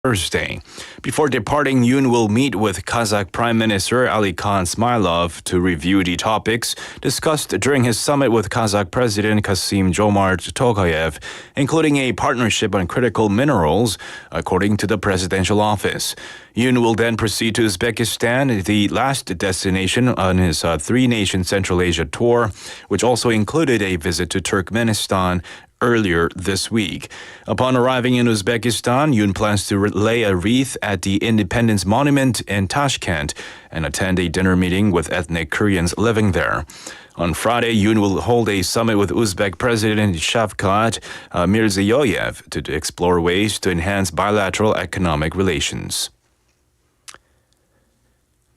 Thursday. Before departing, Yoon will meet with Kazakh Prime Minister Ali Khan Smilov to review the topics discussed during his summit with Kazakh President Kassym-Jomart Tokayev, including a partnership on critical minerals, according to the presidential office. Yoon will then proceed to Uzbekistan, the last destination on his three-nation Central Asia tour, which also included a visit to Turkmenistan earlier this week. Upon arriving in Uzbekistan, Yoon plans to lay a wreath at the Independence Monument in Tashkent and attend a dinner meeting with ethnic Koreans living there. On Friday, Yoon will hold a summit with Uzbek President Shavkat Mirziyoyev to explore ways to enhance bilateral economic relations.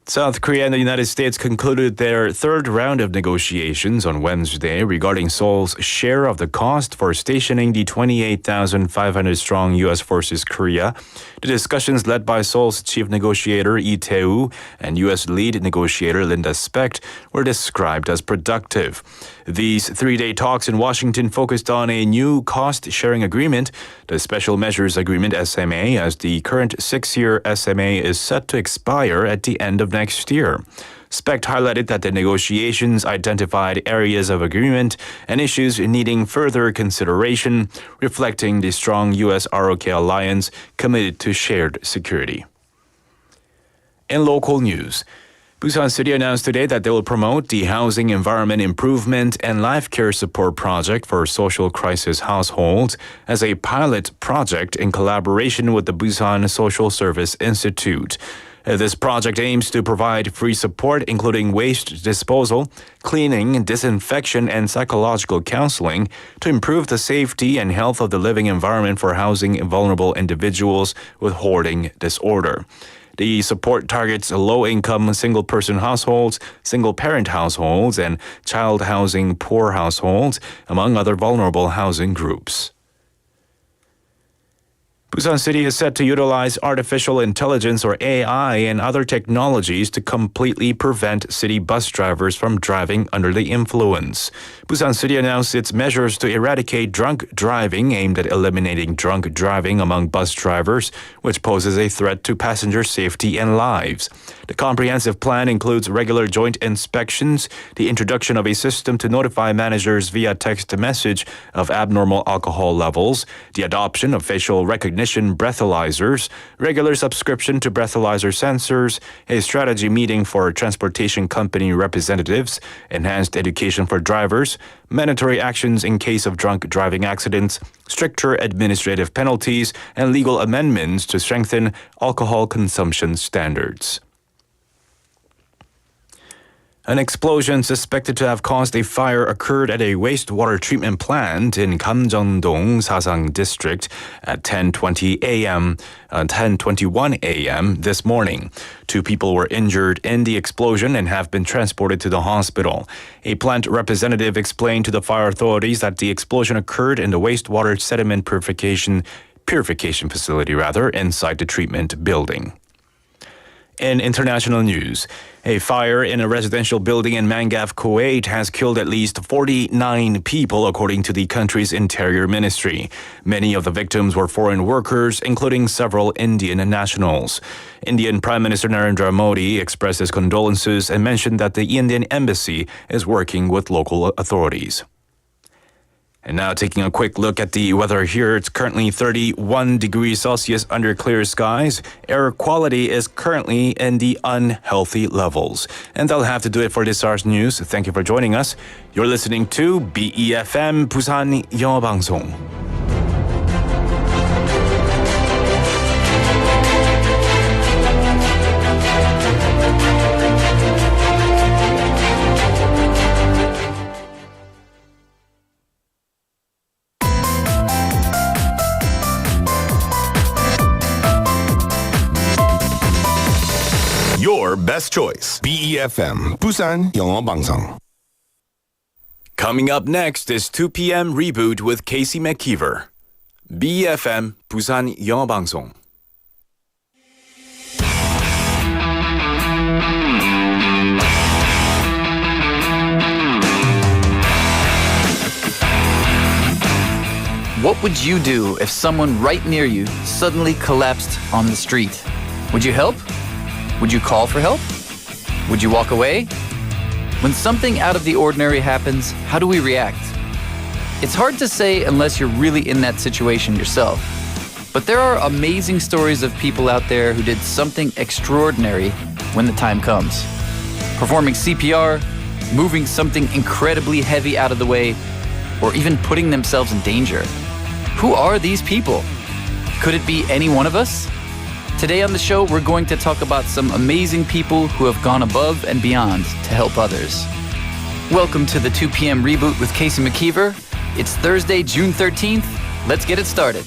South Korea and the United States concluded their third round of negotiations on Wednesday regarding Seoul's share of the cost for stationing the 28,500-strong U.S. Forces Korea. The discussions led by Seoul's chief negotiator Lee Tae-woo and U.S. lead negotiator Linda Specht were described as productive. These three-day talks in Washington focused on a new cost-sharing agreement, the Special Measures Agreement SMA, as the current six-year SMA is set to expire at the end of next year. Specht highlighted that the negotiations identified areas of agreement and issues needing further consideration, reflecting the strong U.S.-ROK alliance committed to shared security. In local news, Busan City announced today that they will promote the Housing Environment Improvement and Life Care Support Project for social crisis households as a pilot project in collaboration with the Busan Social Service Institute. This project aims to provide free support, including waste disposal, cleaning, disinfection, and psychological counseling to improve the safety and health of the living environment for housing vulnerable individuals with hoarding disorder. The support targets low-income single-person households, single-parent households, and child housing poor households, among other vulnerable housing groups. Busan City is set to utilize artificial intelligence or AI and other technologies to completely prevent city bus drivers from driving under the influence. Busan City announced its measures to eradicate drunk driving aimed at eliminating drunk driving among bus drivers, which poses a threat to passenger safety and lives. The comprehensive plan includes regular joint inspections, the introduction of a system to notify managers via text message of abnormal alcohol levels, the adoption of facial recognition breathalyzers, regular subscription to breathalyzer sensors, a strategy meeting for transportation company representatives, enhanced education for drivers, mandatory actions in case of drunk driving accidents, stricter administrative penalties, and legal amendments to strengthen alcohol consumption standards. An explosion suspected to have caused a fire occurred at a wastewater treatment plant in Gamjeong-dong, Sasang District at 10:21 a.m. this morning. 2 people were injured in the explosion and have been transported to the hospital. A plant representative explained to the fire authorities that the explosion occurred in the wastewater sediment purification facility inside the treatment building. In international news, a fire in a residential building in Mangaf, Kuwait has killed at least 49 people, according to the country's interior ministry. Many of the victims were foreign workers, including several Indian nationals. Indian Prime Minister Narendra Modi expressed his condolences and mentioned that the Indian embassy is working with local authorities. And now taking a quick look at the weather here. It's currently 31 degrees Celsius under clear skies. Air quality is currently in the unhealthy levels. And that'll have to do it for this hour's news. Thank you for joining us. You're listening to BEFM 부산영어방송. Your best choice. BEFM 부산영어방송. Coming up next is 2 p.m. Reboot with Casey McKeever. BEFM 부산영어방송. What would you do if someone right near you suddenly collapsed on the street? Would you help? Would you call for help? Would you walk away? When something out of the ordinary happens, how do we react? It's hard to say unless you're really in that situation yourself. But there are amazing stories of people out there who did something extraordinary when the time comes. Performing CPR, moving something incredibly heavy out of the way, or even putting themselves in danger. Who are these people? Could it be any one of us? Today on the show, we're going to talk about some amazing people who have gone above and beyond to help others. Welcome to the 2 p.m. Reboot with Casey McKeever. It's Thursday, June 13th. Let's get it started.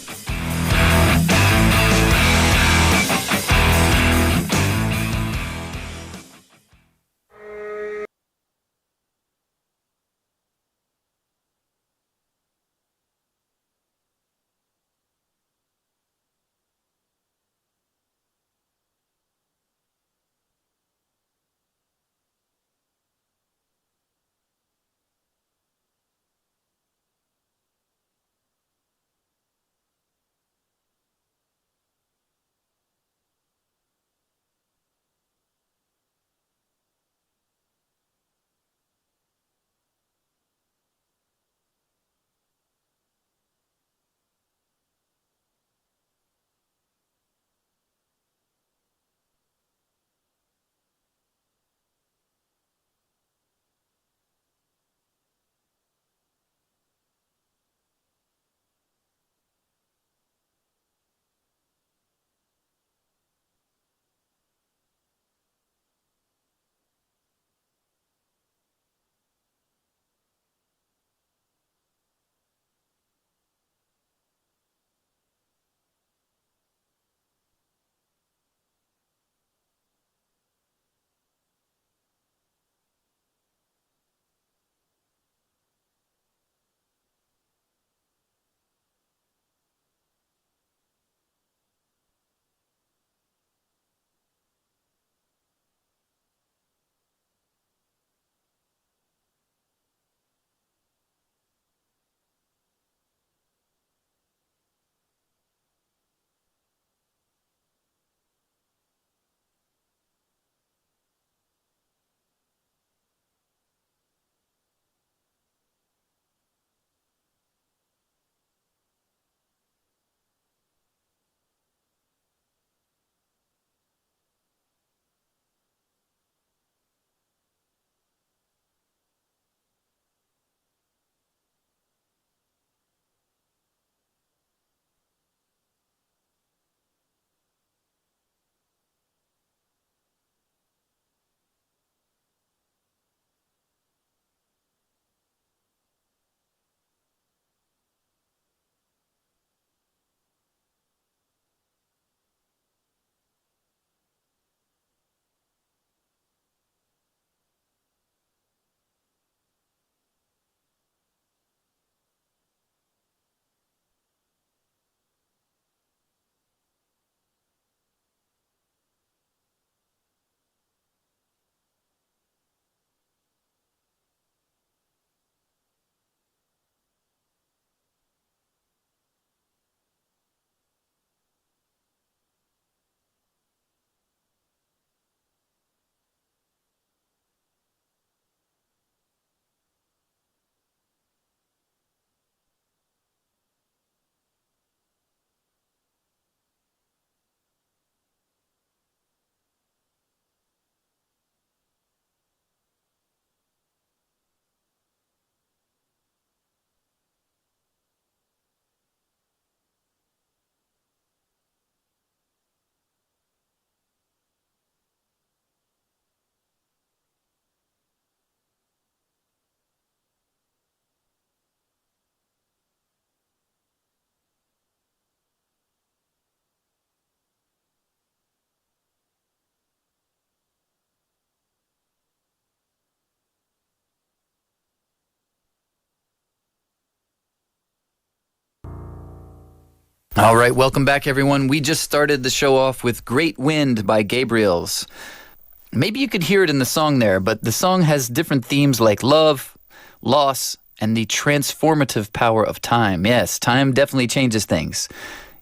All right, welcome back, everyone. We just started the show off with Great Wind by Gabriels. Maybe you could hear it in the song there, but the song has different themes like love, loss, and the transformative power of time. Yes, time definitely changes things.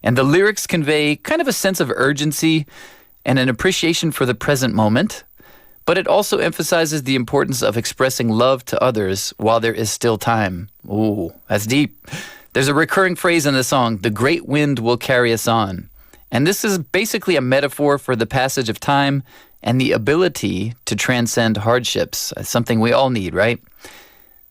And the lyrics convey kind of a sense of urgency and an appreciation for the present moment, but it also emphasizes the importance of expressing love to others while there is still time. Ooh, that's deep. There's a recurring phrase in the song, "The great wind will carry us on." And this is basically a metaphor for the passage of time and the ability to transcend hardships. That's something we all need, right?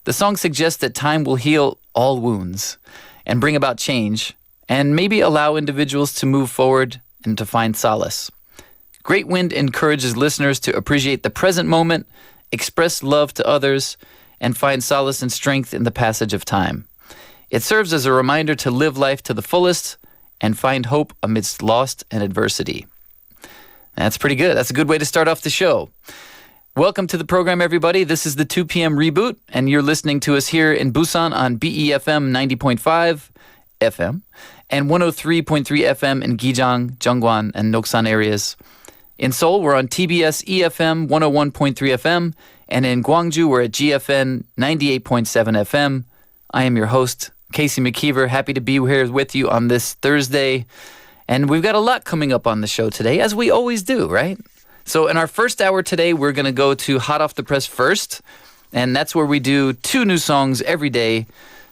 The song suggests that time will heal all wounds and bring about change and maybe allow individuals to move forward and to find solace. Great Wind encourages listeners to appreciate the present moment, express love to others, and find solace and strength in the passage of time. It serves as a reminder to live life to the fullest and find hope amidst loss and adversity. That's pretty good. That's a good way to start off the show. Welcome to the program, everybody. This is the 2 p.m. Reboot, and you're listening to us here in Busan on BEFM 90.5 FM and 103.3 FM in Gijang, Jeongwan, and Noksan areas. In Seoul, we're on TBS EFM 101.3 FM, and in Gwangju, we're at GFN 98.7 FM. I am your host, Casey McKeever. Happy to be here with you on this Thursday. And we've got a lot coming up on the show today, as we always do, right? So in our first hour today, we're going to go to Hot Off the Press first. And that's where we do 2 new songs every day,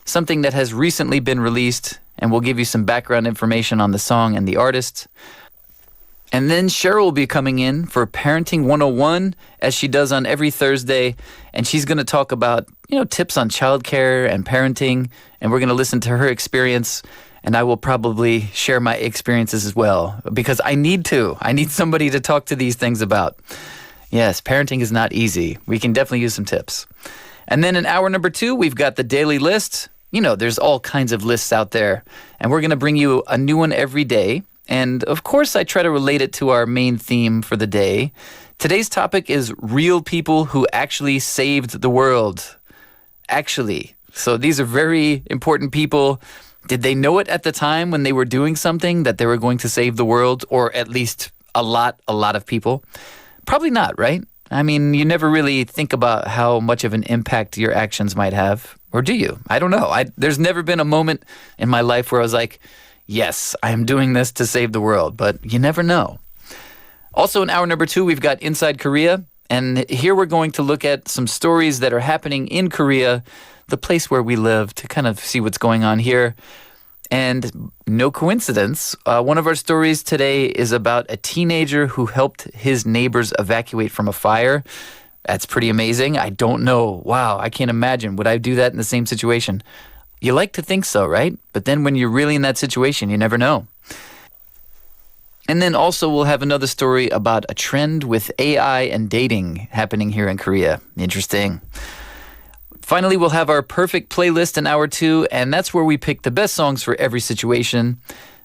something that has recently been released. And we'll give you some background information on the song and the artist. And then Cheryl will be coming in for Parenting 101, as she does on every Thursday. And she's going to talk about, tips on childcare and parenting. And we're going to listen to her experience. And I will probably share my experiences as well, because I need to. I need somebody to talk to these things about. Yes, parenting is not easy. We can definitely use some tips. And then in hour number 2, we've got the daily list. There's all kinds of lists out there. And we're going to bring you a new one every day. And of course, I try to relate it to our main theme for the day. Today's topic is real people who actually saved the world. Actually. So these are very important people. Did they know it at the time when they were doing something that they were going to save the world, or at least a lot of people? Probably not, right? I mean, you never really think about how much of an impact your actions might have. Or do you? I don't know. There's never been a moment in my life where I was like, yes, I am doing this to save the world, but you never know. Also in hour number 2, we've got Inside Korea, and here we're going to look at some stories that are happening in Korea, the place where we live, to kind of see what's going on here. And no coincidence, one of our stories today is about a teenager who helped his neighbors evacuate from a fire. That's pretty amazing. I don't know. Wow, I can't imagine. Would I do that in the same situation? You like to think so, right? But then when you're really in that situation, you never know. And then also we'll have another story about a trend with AI and dating happening here in Korea. Interesting. Finally, we'll have our perfect playlist in hour 2, and that's where we pick the best songs for every situation.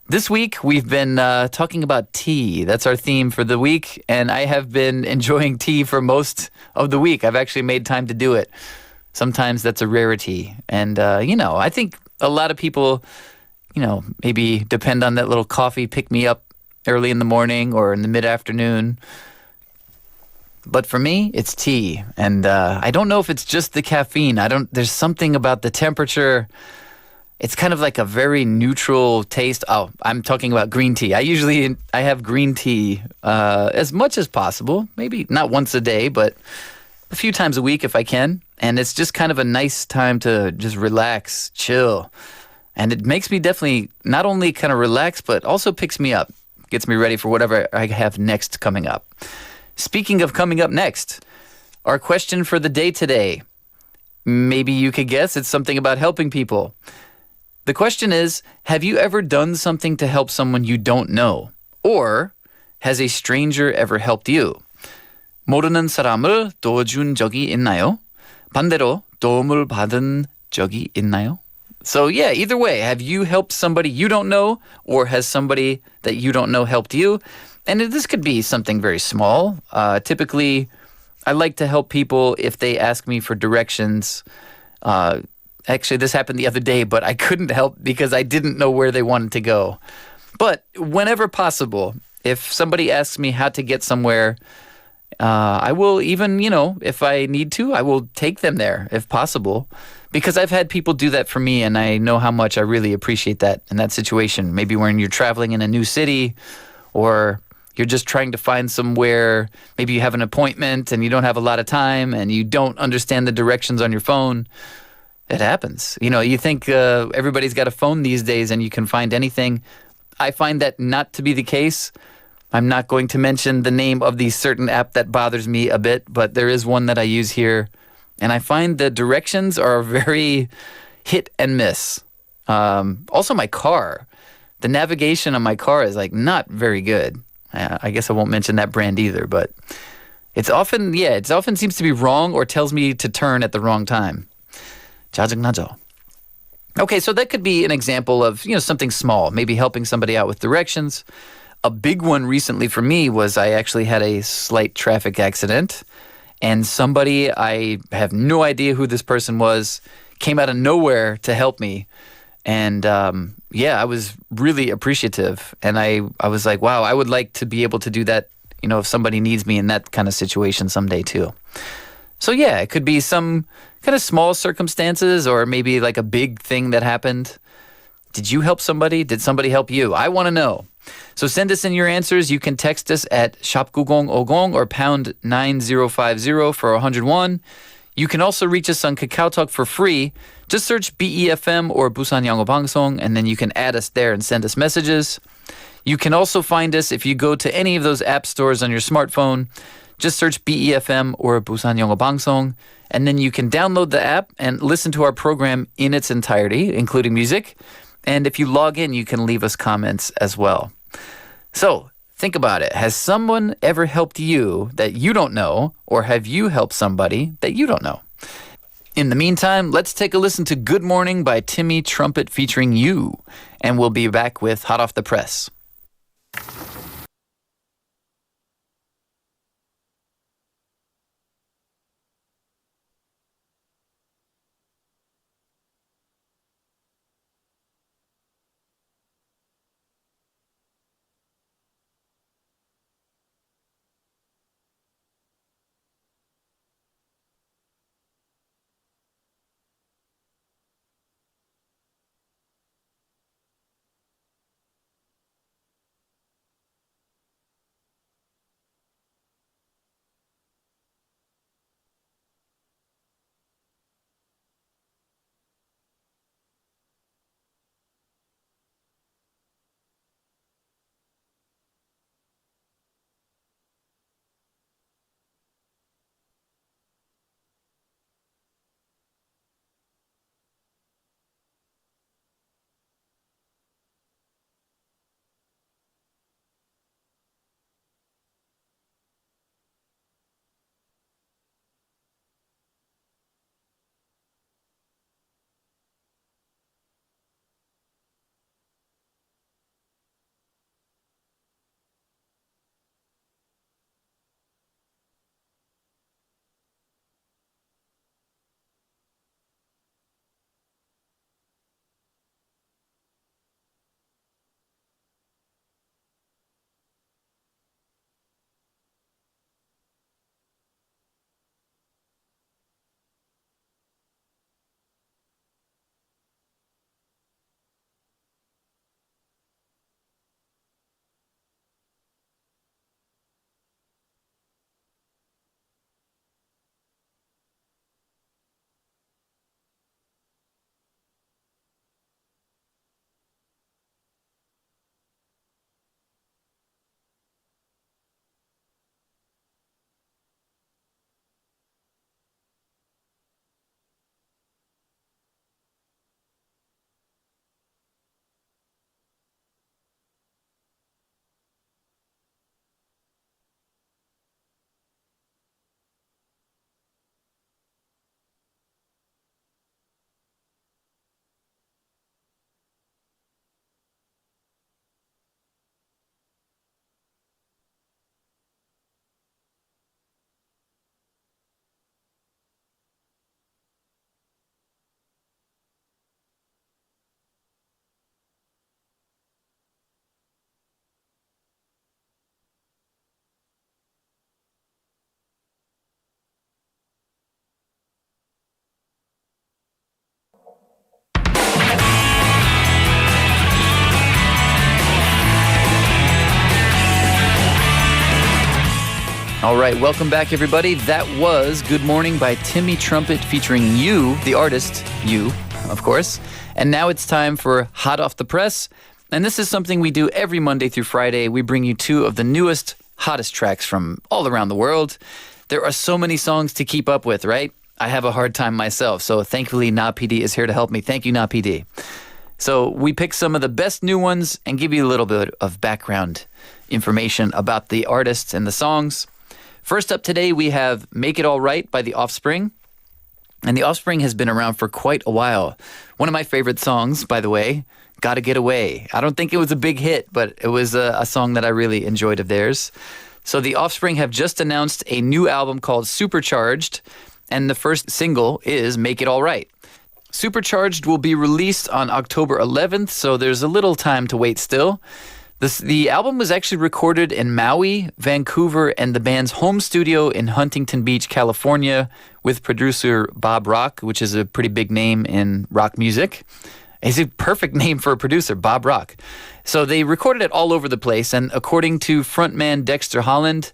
This week, we've been talking about tea. That's our theme for the week, and I have been enjoying tea for most of the week. I've actually made time to do it. Sometimes that's a rarity. And, I think a lot of people, maybe depend on that little coffee pick-me-up early in the morning or in the mid-afternoon. But for me, it's tea. And I don't know if it's just the caffeine. There's something about the temperature. It's kind of like a very neutral taste. Oh, I'm talking about green tea. I have green tea as much as possible. Maybe not once a day, but a few times a week if I can. And it's just kind of a nice time to just relax, chill. And it makes me definitely not only kind of relax, but also picks me up. Gets me ready for whatever I have next coming up. Speaking of coming up next, our question for the day today. Maybe you could guess it's something about helping people. The question is, have you ever done something to help someone you don't know? Or has a stranger ever helped you? 모르는 사람을 도와준 적이 있나요? 반대로 도움을 받은 적이 있나요? So yeah, either way, have you helped somebody you don't know, or has somebody that you don't know helped you? And this could be something very small. Typically, I like to help people if they ask me for directions. Actually, this happened the other day, but I couldn't help because I didn't know where they wanted to go. But whenever possible, if somebody asks me how to get somewhere, I will even, if I need to, I will take them there if possible, because I've had people do that for me, and I know how much I really appreciate that in that situation. Maybe when you're traveling in a new city, or you're just trying to find somewhere, maybe you have an appointment and you don't have a lot of time and you don't understand the directions on your phone. It happens. You think everybody's got a phone these days and you can find anything. I find that not to be the case. I'm not going to mention the name of the certain app that bothers me a bit, but there is one that I use here. And I find the directions are very hit and miss. Also, my car. The navigation on my car is not very good. I guess I won't mention that brand either, but it often seems to be wrong or tells me to turn at the wrong time. 짜증나죠. Okay, so that could be an example of, something small, maybe helping somebody out with directions. A big one recently for me was I actually had a slight traffic accident, and somebody, I have no idea who this person was, came out of nowhere to help me. And I was really appreciative. And I was like, wow, I would like to be able to do that, if somebody needs me in that kind of situation someday too. So yeah, it could be some kind of small circumstances, or maybe like a big thing that happened. Did you help somebody? Did somebody help you? I want to know. So send us in your answers. You can text us at 샵9050 or pound 9050 for 101. You can also reach us on Kakao Talk for free. Just search BEFM or 부산영어방송, and then you can add us there and send us messages. You can also find us if you go to any of those app stores on your smartphone. Just search BEFM or 부산영어방송, and then you can download the app and listen to our program in its entirety, including music. And if you log in, you can leave us comments as well. So think about it. Has someone ever helped you that you don't know, or have you helped somebody that you don't know? In the meantime, let's take a listen to Good Morning by Timmy Trumpet featuring You, and we'll be back with Hot Off the Press. All right, welcome back, everybody. That was Good Morning by Timmy Trumpet featuring you, the artist, you, of course. And now it's time for Hot Off the Press. And this is something we do every Monday through Friday. We bring you two of the newest, hottest tracks from all around the world. There are so many songs to keep up with, right? I have a hard time myself, so thankfully Na PD is here to help me. Thank you, Na PD. So we pick some of the best new ones and give you a little bit of background information about the artists and the songs. First up today, we have Make It All Right by The Offspring. And The Offspring has been around for quite a while. One of my favorite songs, by the way, Gotta Get Away. I don't think it was a big hit, but it was a song that I really enjoyed of theirs. So The Offspring have just announced a new album called Supercharged, and the first single is Make It All Right. Supercharged will be released on October 11th, so there's a little time to wait still. The album was actually recorded in Maui, Vancouver, and the band's home studio in Huntington Beach, California, with producer Bob Rock, which is a pretty big name in rock music. It's a perfect name for a producer, Bob Rock. So they recorded it all over the place, and according to frontman Dexter Holland,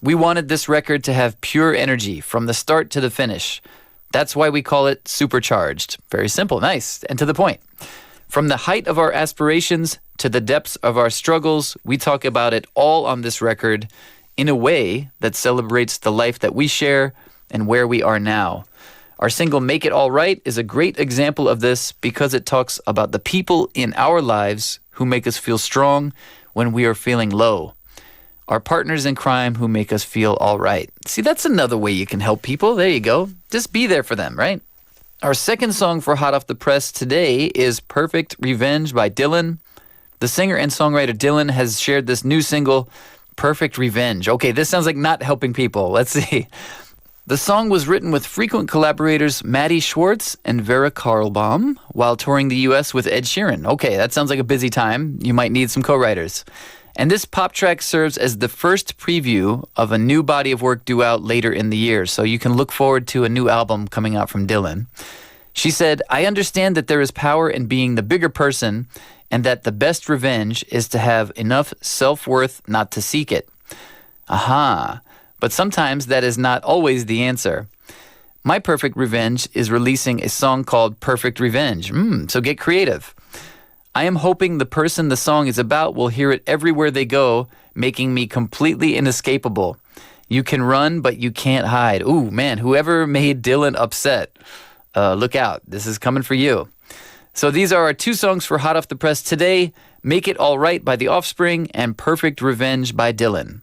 we wanted this record to have pure energy from the start to the finish. That's why we call it Supercharged. Very simple, nice, and to the point. From the height of our aspirations to the depths of our struggles, we talk about it all on this record in a way that celebrates the life that we share and where we are now. Our single Make It All Right is a great example of this because it talks about the people in our lives who make us feel strong when we are feeling low. Our partners in crime who make us feel all right. See, that's another way you can help people. There you go. Just be there for them, right? Our second song for Hot Off the Press today is Perfect Revenge by Dylan. The singer and songwriter Dylan has shared this new single, Perfect Revenge. Okay, this sounds like not helping people. Let's see. The song was written with frequent collaborators Maddie Schwartz and Vera Karlbaum while touring the U.S. with Ed Sheeran. Okay, that sounds like a busy time. You might need some co-writers. And this pop track serves as the first preview of a new body of work due out later in the year, so you can look forward to a new album coming out from Dylan. She said, I understand that there is power in being the bigger person and that the best revenge is to have enough self-worth not to seek it. Aha. But sometimes that is not always the answer. My perfect revenge is releasing a song called Perfect Revenge. So get creative. I am hoping the person the song is about will hear it everywhere they go, making me completely inescapable. You can run, but you can't hide. Ooh, man, whoever made Dylan upset, look out. This is coming for you. So these are our two songs for Hot Off the Press today, Make It All Right by The Offspring and Perfect Revenge by Dylan.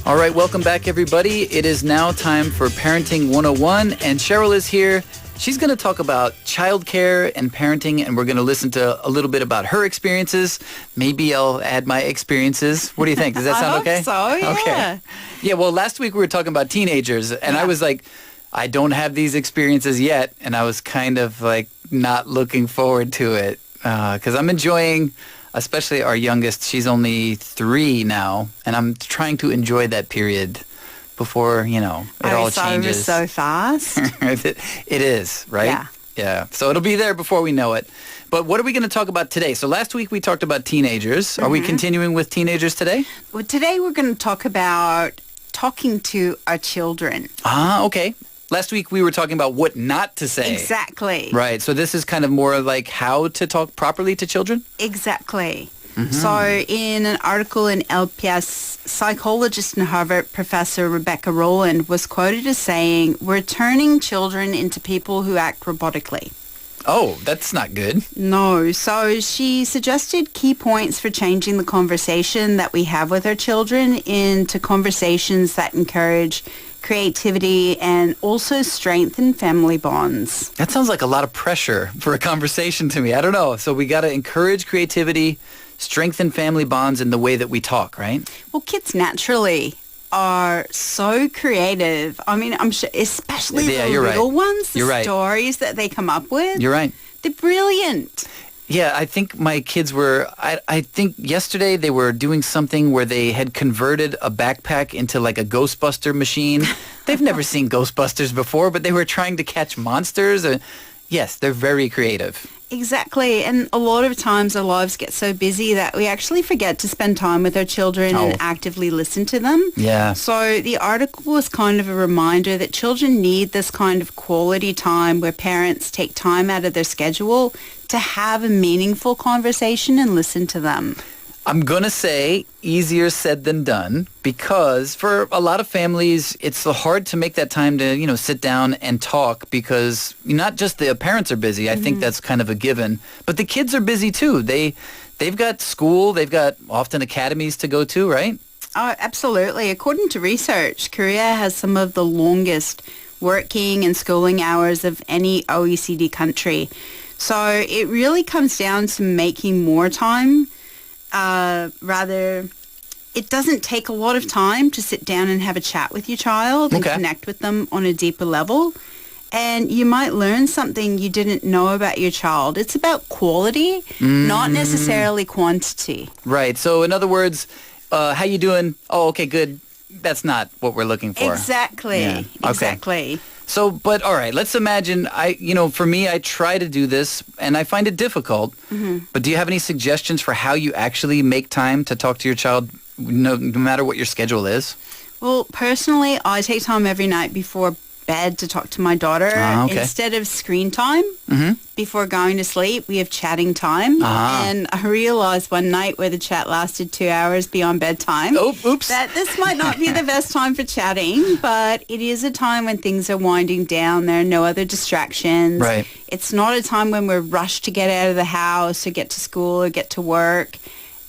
All right, welcome back, everybody. It is now time for Parenting 101, and Cheryl is here. She's going to talk about childcare and parenting, and we're going to listen to a little bit about her experiences. Maybe I'll add my experiences. What do you think? Does that sound okay? I hope so, yeah. Okay. Yeah, well, last week we were talking about teenagers, and I was like, I don't have these experiences yet, and I was kind of like not looking forward to it because I'm enjoying, especially our youngest. She's only 3 now, and I'm trying to enjoy that period before, it all changes. It's so fast. It is, right? Yeah. Yeah. So it'll be there before we know it. But what are we going to talk about today? So last week we talked about teenagers. Are we continuing with teenagers today? Well, today we're going to talk about talking to our children. Ah, okay. Last week we were talking about what not to say. Exactly. Right. So this is kind of more like how to talk properly to children? Exactly. So in an article in LPS, psychologist and Harvard professor Rebecca Rowland was quoted as saying, "We're turning children into people who act robotically." Oh, that's not good. No. So she suggested key points for changing the conversation that we have with our children into conversations that encourage creativity and also strengthen family bonds. That sounds like a lot of pressure for a conversation to me. I don't know. So we got to encourage creativity, strengthen family bonds in the way that we talk, right? Well, kids naturally are so creative. I mean, I'm sure, especially the you're little right. ones, the You're right. stories that they come up with. You're right. They're brilliant. Yeah, I think my kids were, I think yesterday they were doing something where they had converted a backpack into like a Ghostbuster machine. They've never seen Ghostbusters before, but they were trying to catch monsters. Yes, they're very creative. Exactly. And a lot of times our lives get so busy that we actually forget to spend time with our children and actively listen to them. Yeah. So the article was kind of a reminder that children need this kind of quality time where parents take time out of their schedule to have a meaningful conversation and listen to them. I'm going to say easier said than done because for a lot of families, it's hard to make that time to, sit down and talk because not just the parents are busy. I think that's kind of a given. But the kids are busy too. They've got school. They've got often academies to go to, right? Oh, absolutely. According to research, Korea has some of the longest working and schooling hours of any OECD country. So it really comes down to making more time. It doesn't take a lot of time to sit down and have a chat with your child and connect with them on a deeper level. And you might learn something you didn't know about your child. It's about quality, not necessarily quantity. Right. So in other words, how you doing? Oh, okay, good. That's not what we're looking for. Exactly. Yeah. Okay. Exactly. So, but all right, let's imagine, for me, I try to do this and I find it difficult. But do you have any suggestions for how you actually make time to talk to your child, no matter what your schedule is? Well, personally, I take time every night before bed to talk to my daughter. Instead of screen time before going to sleep, we have chatting time. And I realized one night where the chat lasted 2 hours beyond bedtime that this might not be the best time for chatting, but it is a time when things are winding down. There are no other distractions. Right. It's not a time when we're rushed to get out of the house or get to school or get to work.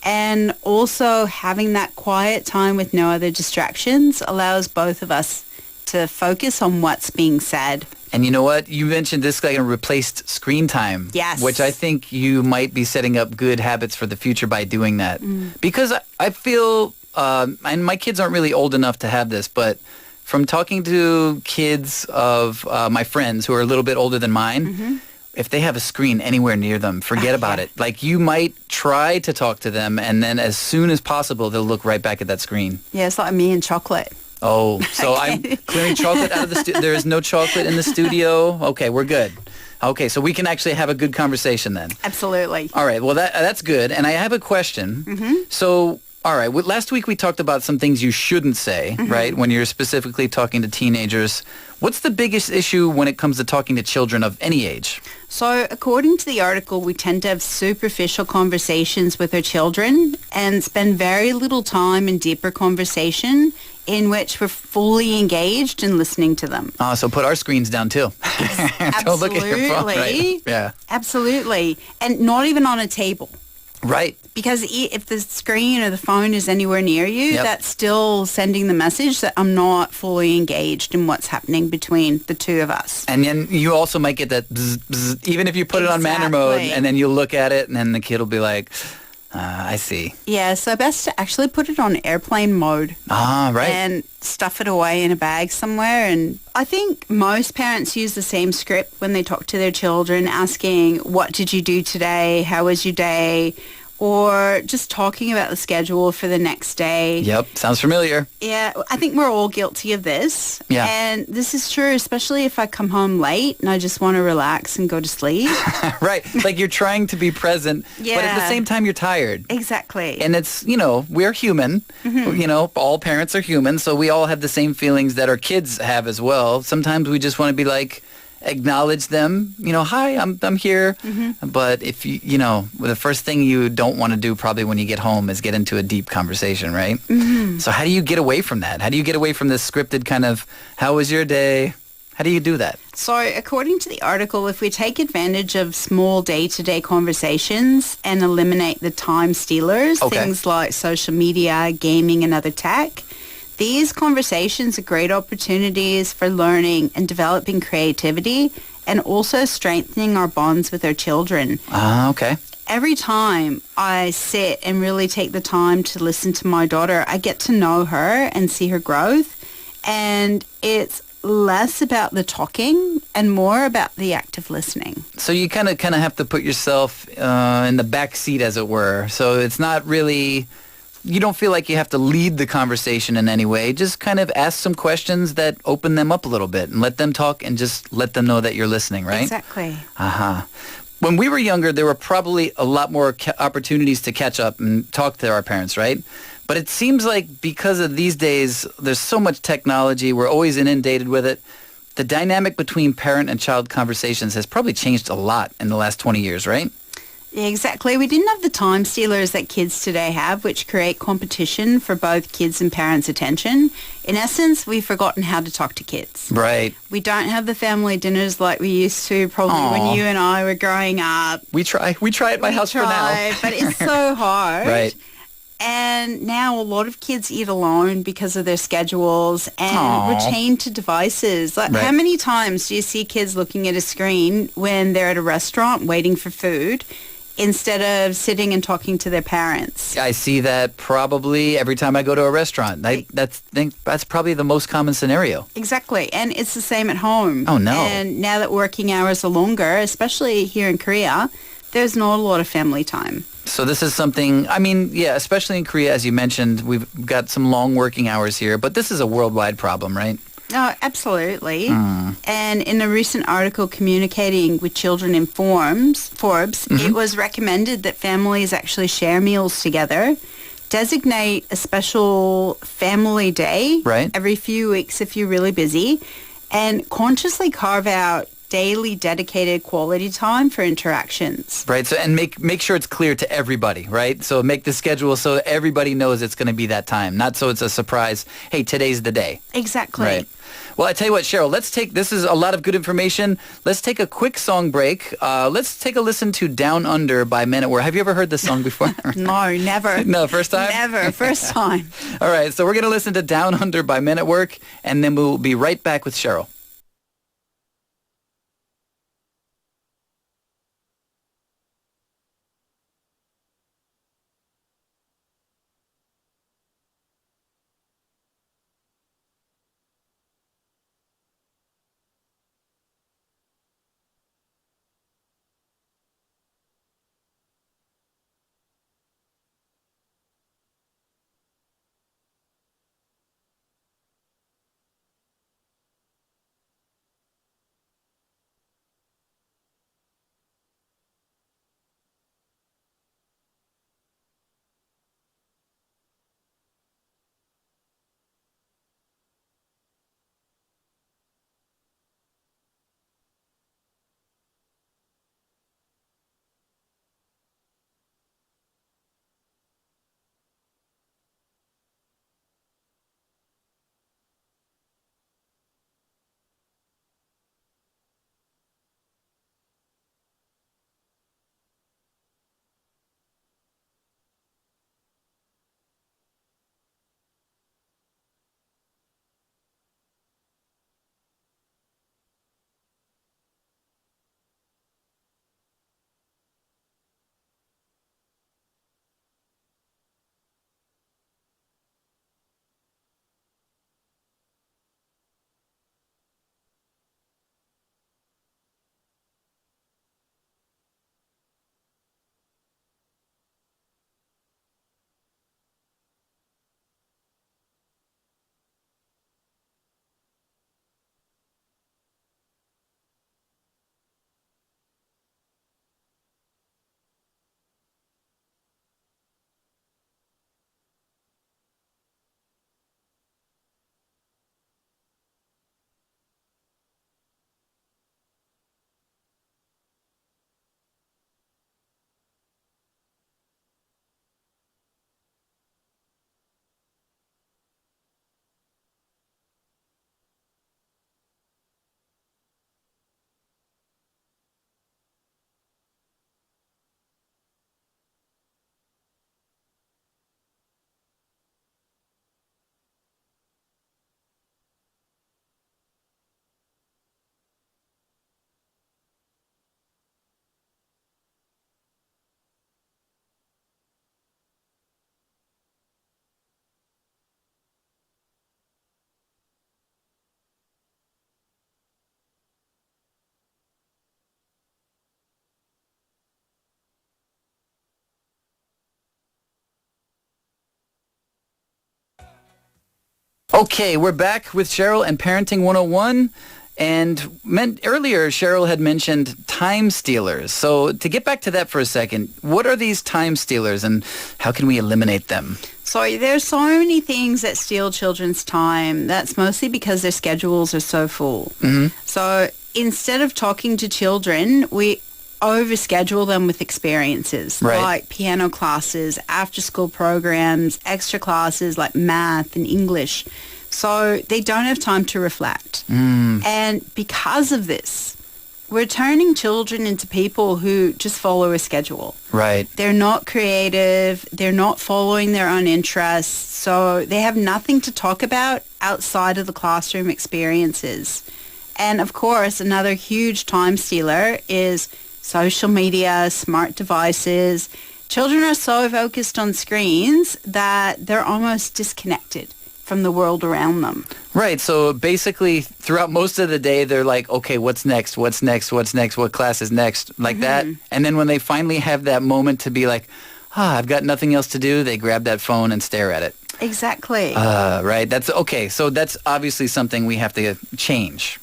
And also having that quiet time with no other distractions allows both of us to focus on what's being said. And you know what? You mentioned this like a replaced screen time. Yes. Which I think you might be setting up good habits for the future by doing that. Because I feel, and my kids aren't really old enough to have this, but from talking to kids of my friends who are a little bit older than mine, if they have a screen anywhere near them, forget about it. Like you might try to talk to them and then as soon as possible, they'll look right back at that screen. Yeah, it's like me and chocolate. Oh, so I'm clearing chocolate out of the studio. There is no chocolate in the studio. Okay, we're good. Okay, so we can actually have a good conversation then. Absolutely. All right, well, that's good. And I have a question. So, all right, last week we talked about some things you shouldn't say, right, when you're specifically talking to teenagers. What's the biggest issue when it comes to talking to children of any age? So according to the article, we tend to have superficial conversations with our children and spend very little time in deeper conversation in which we're fully engaged in listening to them. So put our screens down too. Don't look at your phone, right? Yeah. Absolutely. And not even on a table. Right. Because if the screen or the phone is anywhere near you, that's still sending the message that I'm not fully engaged in what's happening between the two of us. And then you also might get that bzz, bzz, even if you put it on manner mode, and then you look at it, and then the kid will be like, I see. Yeah, so best to actually put it on airplane mode. Ah, right. And stuff it away in a bag somewhere. And I think most parents use the same script when they talk to their children, asking, what did you do today? How was your day? Or just talking about the schedule for the next day. Yep, sounds familiar. Yeah, I think we're all guilty of this. Yeah. And this is true, especially if I come home late and I just want to relax and go to sleep. Right, like you're trying to be present, but at the same time you're tired. Exactly. And it's, we're human. All parents are human, so we all have the same feelings that our kids have as well. Sometimes we just want to be like, acknowledge them, hi, I'm here. Mm-hmm. But if the first thing you don't want to do probably when you get home is get into a deep conversation, right? Mm-hmm. So how do you get away from that? How do you get away from this scripted kind of, how was your day? How do you do that? So according to the article, if we take advantage of small day-to-day conversations and eliminate the time stealers, things like social media, gaming, and other tech, these conversations are great opportunities for learning and developing creativity and also strengthening our bonds with our children. Okay. Every time I sit and really take the time to listen to my daughter, I get to know her and see her growth. And it's less about the talking and more about the active listening. So you kind of have to put yourself in the back seat, as it were. So it's not really... You don't feel like you have to lead the conversation in any way. Just kind of ask some questions that open them up a little bit and let them talk and just let them know that you're listening, right? Exactly. When we were younger, there were probably a lot more opportunities to catch up and talk to our parents, right? But it seems like because of these days, there's so much technology, we're always inundated with it. The dynamic between parent and child conversations has probably changed a lot in the last 20 years, right? Yeah, exactly. We didn't have the time stealers that kids today have, which create competition for both kids' and parents' attention. In essence, we've forgotten how to talk to kids. Right. We don't have the family dinners like we used to probably when you and I were growing up. We try at my house for now. But it's so hard. Right. And now a lot of kids eat alone because of their schedules and we're chained to devices. Like, how many times do you see kids looking at a screen when they're at a restaurant waiting for food, instead of sitting and talking to their parents? I see that probably every time I go to a restaurant. That's probably the most common scenario. Exactly. And it's the same at home. Oh, no. And now that working hours are longer, especially here in Korea, there's not a lot of family time. So this is something, especially in Korea, as you mentioned, we've got some long working hours here, but this is a worldwide problem, right? Oh, absolutely. And in a recent article communicating with children in Forbes, it was recommended that families actually share meals together, designate a special family day every few weeks if you're really busy, and consciously carve out daily dedicated quality time for interactions. Right. So, and make sure it's clear to everybody, right? So make the schedule so everybody knows it's going to be that time, not so it's a surprise. Hey, today's the day. Exactly. Right. Well, I tell you what, Cheryl, this is a lot of good information. Let's take a quick song break. Let's take a listen to Down Under by Men at Work. Have you ever heard this song before? No, never. No, first time? Never, first time. All right, so we're going to listen to Down Under by Men at Work, and then we'll be right back with Cheryl. Okay, we're back with Cheryl and Parenting 101. And earlier, Cheryl had mentioned time stealers. So to get back to that for a second, what are these time stealers and how can we eliminate them? So there's so many things that steal children's time. That's mostly because their schedules are so full. Mm-hmm. So instead of talking to children, we overschedule them with experiences like piano classes, after-school programs, extra classes like math and English. So they don't have time to reflect. And because of this, we're turning children into people who just follow a schedule. Right. They're not creative. They're not following their own interests. So they have nothing to talk about outside of the classroom experiences. And of course, another huge time stealer is social media, smart devices. Children are so focused on screens that they're almost disconnected from the world around them. Right. So basically, throughout most of the day, they're like, okay, what's next? What's next? What's next? What class is next? Like that. And then when they finally have that moment to be like, I've got nothing else to do, they grab that phone and stare at it. Exactly. Right. That's okay. So that's obviously something we have to change.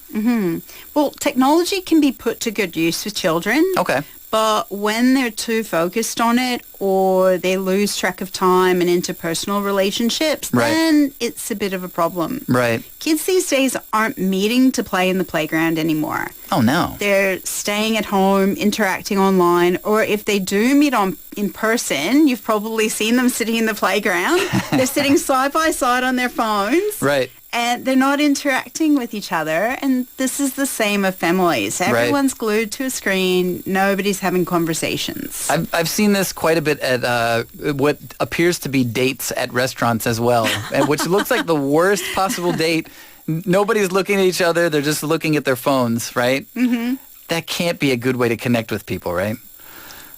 Well, technology can be put to good use with children. Okay. But when they're too focused on it or they lose track of time and interpersonal relationships, then it's a bit of a problem. Right. Kids these days aren't meeting to play in the playground anymore. Oh, no. They're staying at home, interacting online, or if they do meet in person, you've probably seen them sitting in the playground. They're sitting side by side on their phones. Right. And they're not interacting with each other. And this is the same of families. Everyone's glued to a screen. Nobody's having conversations. I've seen this quite a bit at what appears to be dates at restaurants as well, which looks like the worst possible date. Nobody's looking at each other. They're just looking at their phones, right? Mm-hmm. That can't be a good way to connect with people, right?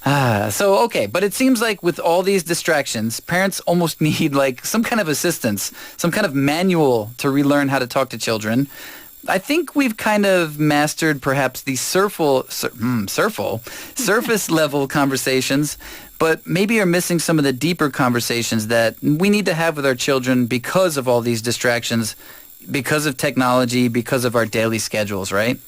Okay, but it seems like with all these distractions, parents almost need like some kind of assistance, some kind of manual to relearn how to talk to children. I think we've kind of mastered perhaps the surface level conversations, but maybe are missing some of the deeper conversations that we need to have with our children because of all these distractions, because of technology, because of our daily schedules, right?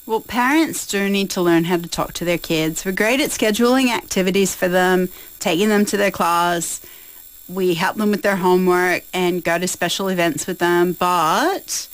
Well, parents do need to learn how to talk to their kids. We're great at scheduling activities for them, taking them to their class. We help them with their homework and go to special events with them, but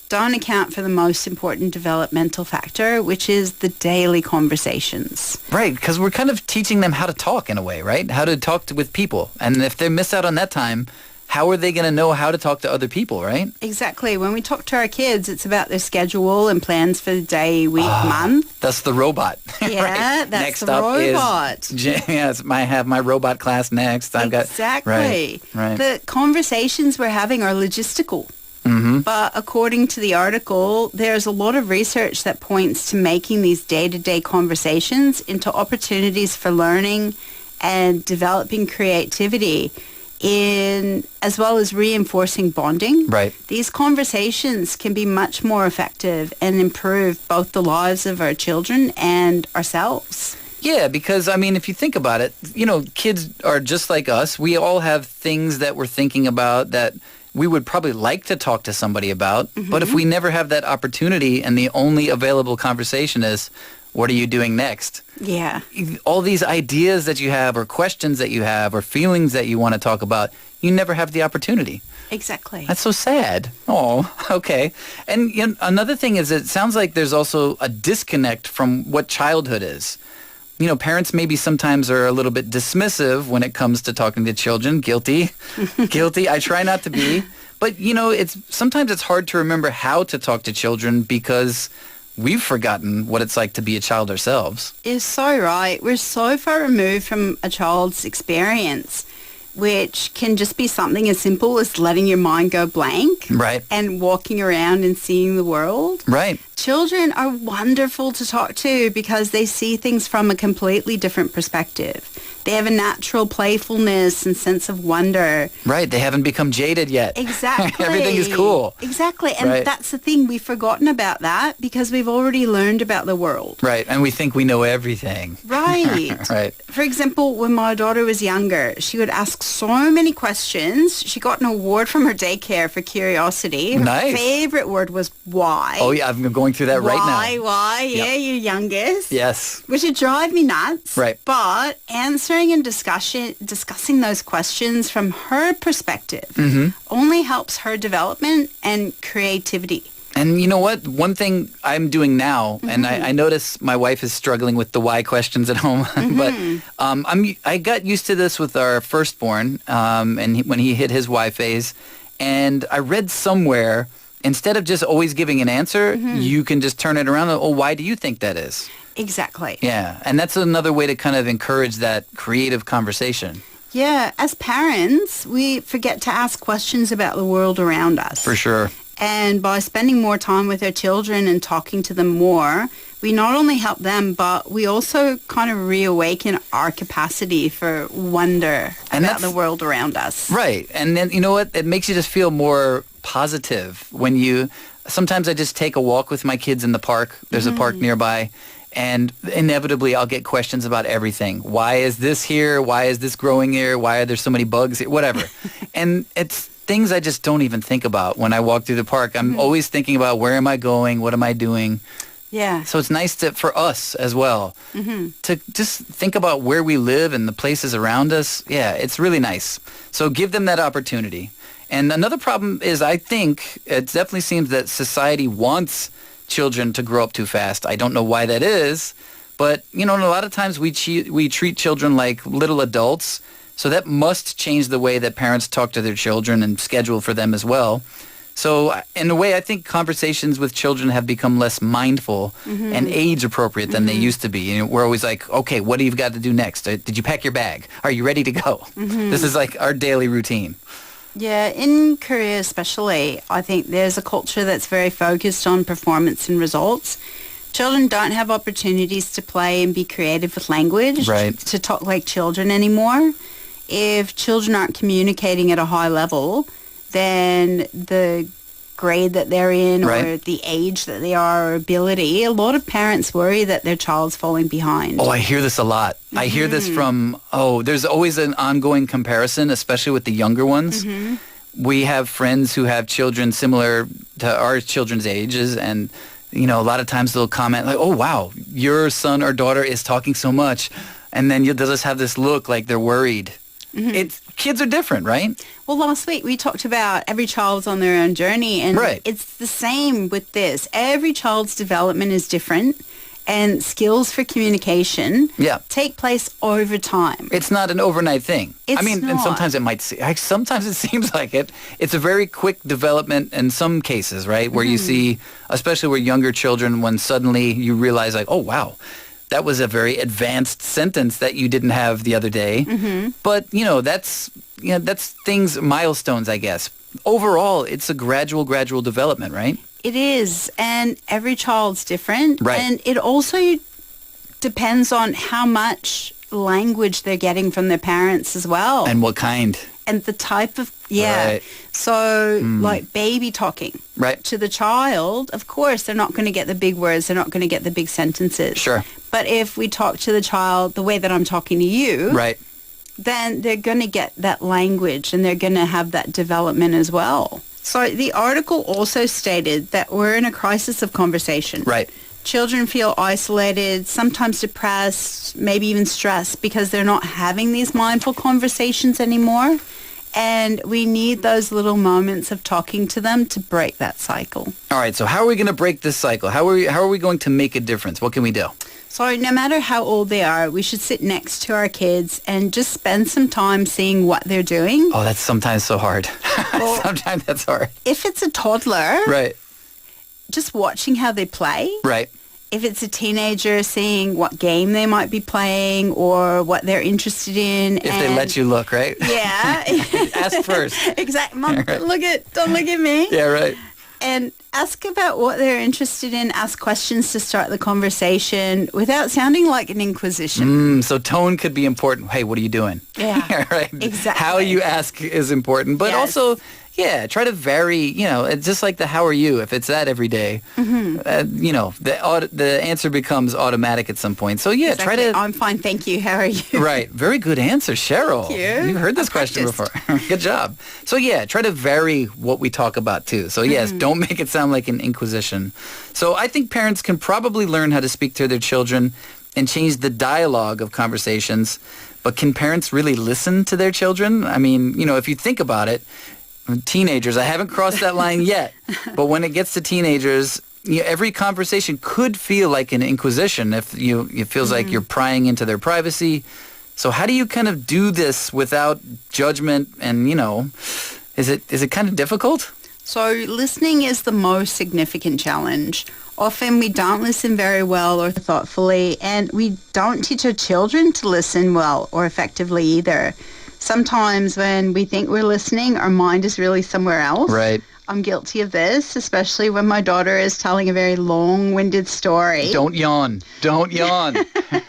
don't account for the most important developmental factor, which is the daily conversations. Right, because we're kind of teaching them how to talk in a way, right? How to talk with people. And if they miss out on that time, how are they going to know how to talk to other people, right? Exactly. When we talk to our kids, it's about their schedule and plans for the day, week, month. That's the robot. Yeah, right? that's next the up robot. Yes, I have my robot class next. Exactly. Right. The conversations we're having are logistical. Mm-hmm. But according to the article, there's a lot of research that points to making these day-to-day conversations into opportunities for learning and developing creativity, as well as reinforcing bonding. Right. These conversations can be much more effective and improve both the lives of our children and ourselves. Yeah, because, I mean, if you think about it, kids are just like us. We all have things that we're thinking about that we would probably like to talk to somebody about. Mm-hmm. But if we never have that opportunity and the only available conversation is, what are you doing next? Yeah. All these ideas that you have or questions that you have or feelings that you want to talk about, you never have the opportunity. Exactly. That's so sad. Oh, okay. And another thing is it sounds like there's also a disconnect from what childhood is. Parents maybe sometimes are a little bit dismissive when it comes to talking to children. Guilty. Guilty. I try not to be. But, sometimes it's hard to remember how to talk to children because we've forgotten what it's like to be a child ourselves. You're so right. We're so far removed from a child's experience, which can just be something as simple as letting your mind go blank. Right. And walking around and seeing the world. Right. Children are wonderful to talk to because they see things from a completely different perspective. They have a natural playfulness and sense of wonder. Right. They haven't become jaded yet. Exactly. Everything is cool. Exactly. And that's the thing. We've forgotten about that because we've already learned about the world. Right. And we think we know everything. Right. Right. For example, when my daughter was younger, she would ask so many questions. She got an award from her daycare for curiosity. Her Nice. favorite word was why. Oh, yeah. I'm going through that right now. Why? Yeah, your youngest. Yes. Which would drive me nuts. Right. But answering and discussing those questions from her perspective only helps her development and creativity. And you know what? One thing I'm doing now, and I notice my wife is struggling with the why questions at home, but I got used to this with our firstborn, and when he hit his why phase, and I read somewhere, instead of just always giving an answer, you can just turn it around. Oh, why do you think that is? Exactly. Yeah, and that's another way to kind of encourage that creative conversation. Yeah, as parents, we forget to ask questions about the world around us. For sure. And by spending more time with our children and talking to them more, we not only help them, but we also kind of reawaken our capacity for wonder about the world around us. Right. And then, you know what? It makes you just feel more positive when you... Sometimes I just take a walk with my kids in the park. There's a park nearby. And inevitably, I'll get questions about everything. Why is this here? Why is this growing here? Why are there so many bugs here? Whatever. And it's things I just don't even think about when I walk through the park. I'm always thinking about where am I going? What am I doing? Yeah. So it's nice for us as well to just think about where we live and the places around us. Yeah, it's really nice. So give them that opportunity. And another problem is I think it definitely seems that society wants children to grow up too fast. I don't know why that is, but you know, a lot of times we treat children like little adults, so that must change the way that parents talk to their children and schedule for them as well. So in a way, I think conversations with children have become less mindful and age appropriate than they used to be. You know, we're always like, okay, what do you got to do next? Did you pack your bag? Are you ready to go? This is like our daily routine. Yeah, in Korea especially, I think there's a culture that's very focused on performance and results. Children don't have opportunities to play and be creative with language, to talk like children anymore. If children aren't communicating at a high level, then the grade that they're in or the age that they are or ability, a lot of parents worry that their child's falling behind. Oh, I hear this a lot. I hear this from, there's always an ongoing comparison, especially with the younger ones. We have friends who have children similar to our children's ages, and you know, a lot of times they'll comment like, oh, wow, your son or daughter is talking so much. And then they'll just have this look like they're worried. Kids are different, right? Well, last week we talked about every child's on their own journey, and it's the same with this. Every child's development is different, and skills for communication take place over time. It's not an overnight thing. It's and sometimes sometimes it seems like it. It's a very quick development in some cases, right? Where you see, especially with younger children, when suddenly you realize like, oh, wow, that was a very advanced sentence that you didn't have the other day. But, that's things, milestones, I guess. Overall, it's a gradual development, right? It is. And every child's different. Right. And it also depends on how much language they're getting from their parents as well. And what kind. And the type of, So like baby talking to the child, of course, they're not going to get the big words. They're not going to get the big sentences. Sure. But if we talk to the child the way that I'm talking to you, then they're going to get that language and they're going to have that development as well. So the article also stated that we're in a crisis of conversation. Right. Children feel isolated, sometimes depressed, maybe even stressed because they're not having these mindful conversations anymore. And we need those little moments of talking to them to break that cycle. All right, so how are we going to break this cycle? How are we going to make a difference? What can we do? So no matter how old they are, we should sit next to our kids and just spend some time seeing what they're doing. Oh, that's sometimes so hard. Well, sometimes that's hard. If it's a toddler, just watching how they play. Right. If it's a teenager, seeing what game they might be playing or what they're interested in. If they let you look, right? Yeah. Ask first. Exactly. Mom, don't look at me. Yeah, right. and ask about what they're interested in. Ask questions to start the conversation without sounding like an inquisition. So tone could be important. Hey, what are you doing? Yeah, right. exactly. How you ask is important, but also, yeah, try to vary. It's just like the "How are you?" If it's that every day, the answer becomes automatic at some point. So yeah, exactly. try to. I'm fine, thank you. How are you? Right. Very good answer, Cheryl. Thank you. You've heard this question before. Good job. So yeah, try to vary what we talk about too. So yes, don't make it sound like an inquisition. So I think parents can probably learn how to speak to their children and change the dialogue of conversations. But can parents really listen to their children? I mean, if you think about it, teenagers, I haven't crossed that line yet, but when it gets to teenagers, every conversation could feel like an inquisition if it feels like you're prying into their privacy. So how do you kind of do this without judgment and, is it kind of difficult? So listening is the most significant challenge. Often we don't listen very well or thoughtfully, and we don't teach our children to listen well or effectively either. Sometimes when we think we're listening, our mind is really somewhere else. Right. I'm guilty of this, especially when my daughter is telling a very long-winded story. Don't yawn. Don't yawn.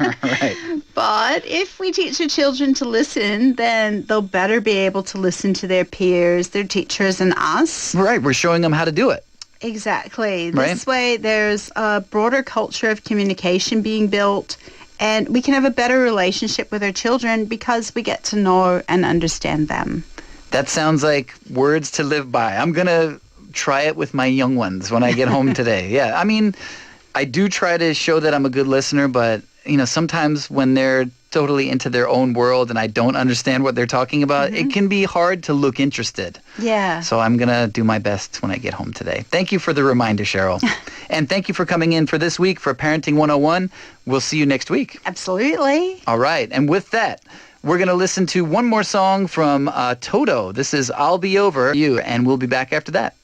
Right. But if we teach our children to listen, then they'll better be able to listen to their peers, their teachers, and us. Right. We're showing them how to do it. Exactly. Right. This way, there's a broader culture of communication being built, and we can have a better relationship with our children because we get to know and understand them. That sounds like words to live by. I'm going to try it with my young ones when I get home today. Yeah, I mean, I do try to show that I'm a good listener, but, sometimes when they're totally into their own world and I don't understand what they're talking about, it can be hard to look interested. Yeah. So I'm going to do my best when I get home today. Thank you for the reminder, Cheryl. And thank you for coming in for this week for Parenting 101. We'll see you next week. Absolutely. All right. And with that, we're going to listen to one more song from Toto. This is I'll Be Over You, and we'll be back after that.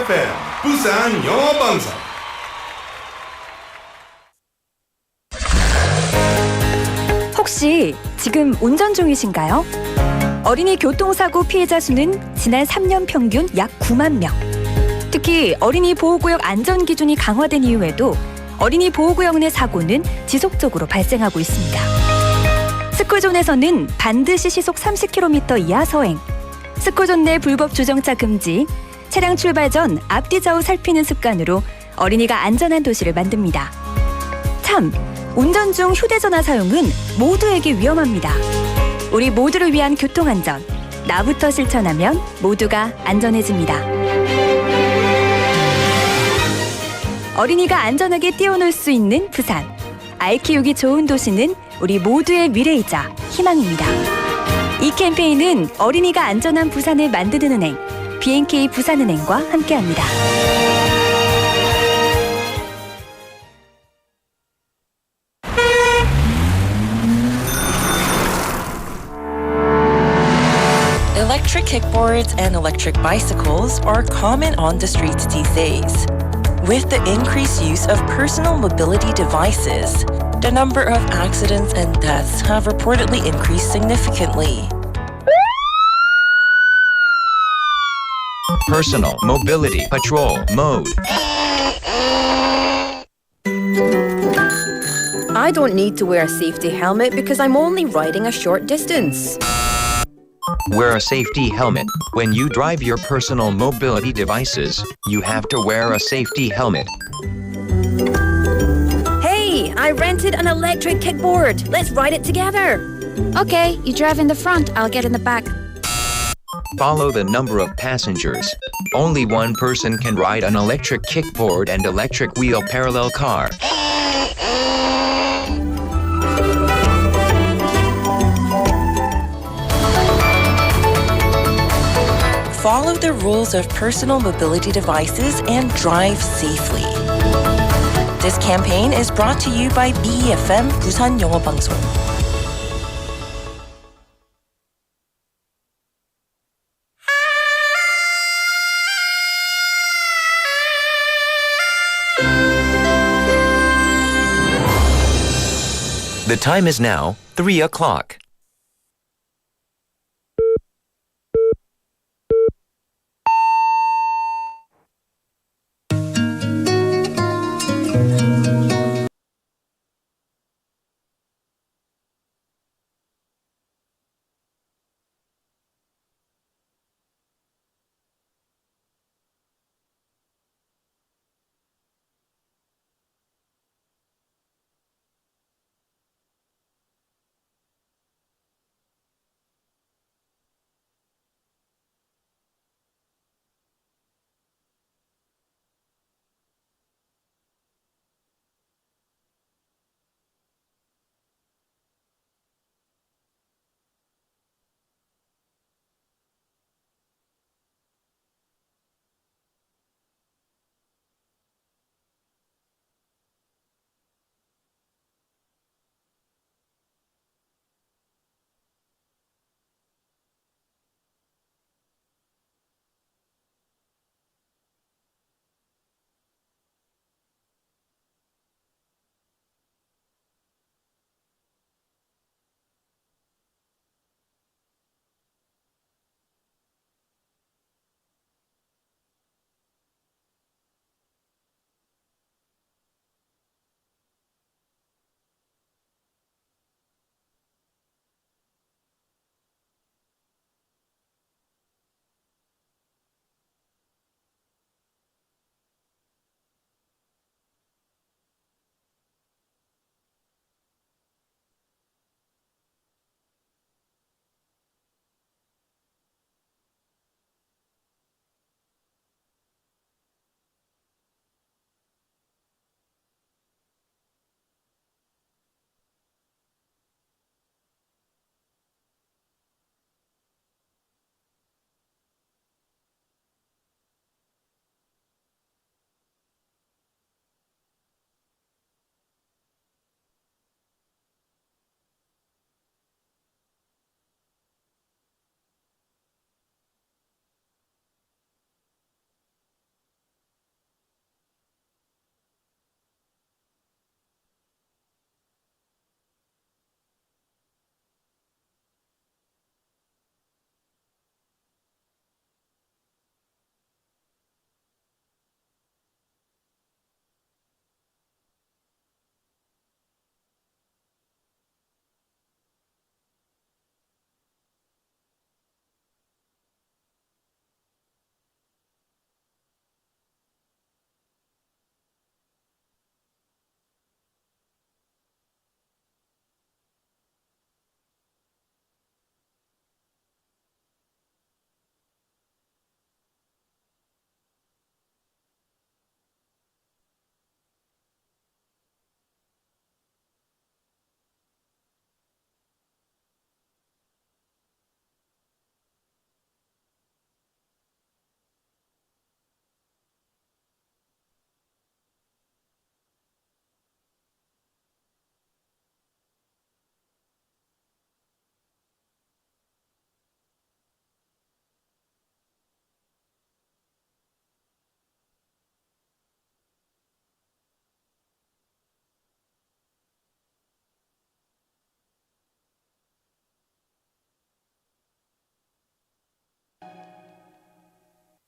BFM 부산 영어방송. 혹시 지금 운전 중이신가요? 어린이 교통사고 피해자 수는 지난 3년 평균 약 9만 명. 특히 어린이 보호구역 안전 기준이 강화된 이후에도 어린이 보호구역 내 사고는 지속적으로 발생하고 있습니다. 스쿨존에서는 반드시 시속 30km 이하 서행, 스쿨존 내 불법 주정차 금지, 차량 출발 전 앞뒤 좌우 살피는 습관으로 어린이가 안전한 도시를 만듭니다. 참, 운전 중 휴대전화 사용은 모두에게 위험합니다. 우리 모두를 위한 교통안전, 나부터 실천하면 모두가 안전해집니다. 어린이가 안전하게 뛰어놀 수 있는 부산. 아이 키우기 좋은 도시는 우리 모두의 미래이자 희망입니다. 이 캠페인은 어린이가 안전한 부산을 만드는 은행, B&K 부산은행과 함께합니다. Electric kickboards and electric bicycles are common on the streets these days. With the increased use of personal mobility devices, the number of accidents and deaths have reportedly increased significantly. Personal Mobility Patrol Mode. I don't need to wear a safety helmet because I'm only riding a short distance. Wear a safety helmet. When you drive your personal mobility devices, you have to wear a safety helmet. Hey, I rented an electric kickboard. Let's ride it together. Okay, you drive in the front, I'll get in the back. Follow the number of passengers. Only one person can ride an electric kickboard and electric wheel parallel car. Follow the rules of personal mobility devices and drive safely. This campaign is brought to you by BFM 부산영어방송. The time is now 3 o'clock.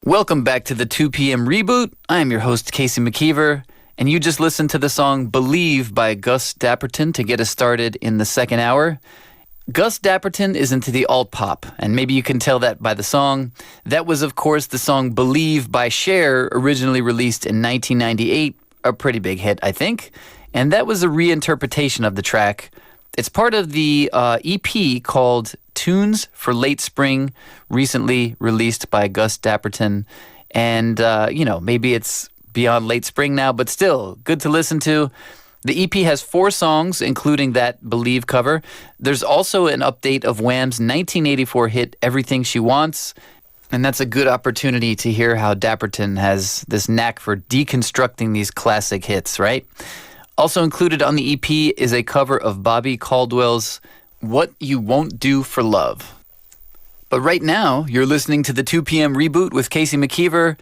Welcome back to the 2 p.m. Reboot. I am your host, Casey McKeever, and you just listened to the song Believe by Gus Dapperton to get us started in the second hour. Gus Dapperton is into the alt-pop, and maybe you can tell that by the song. That was, of course, the song Believe by Cher, originally released in 1998, a pretty big hit, I think. And that was a reinterpretation of the track. It's part of the EP called Tunes for Late Spring, recently released by Gus Dapperton. And, maybe it's beyond late spring now, but still, good to listen to. The EP has 4 songs, including that Believe cover. There's also an update of Wham's 1984 hit Everything She Wants, and that's a good opportunity to hear how Dapperton has this knack for deconstructing these classic hits, right? Also included on the EP is a cover of Bobby Caldwell's What You Won't Do for Love. But right now, you're listening to the 2 p.m. Reboot with Casey McKeever.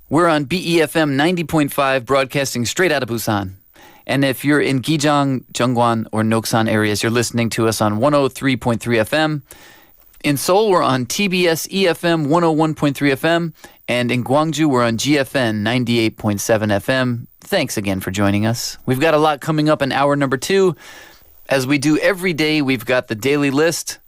We're on BEFM 90.5, broadcasting straight out of Busan. And if you're in Gijang, Jeongwan, or Noksan areas, you're listening to us on 103.3 FM. In Seoul, we're on TBS EFM 101.3 FM. And in Gwangju, we're on GFN 98.7 FM. Thanks again for joining us. We've got a lot coming up in hour number 2. As we do every day, we've got the daily list.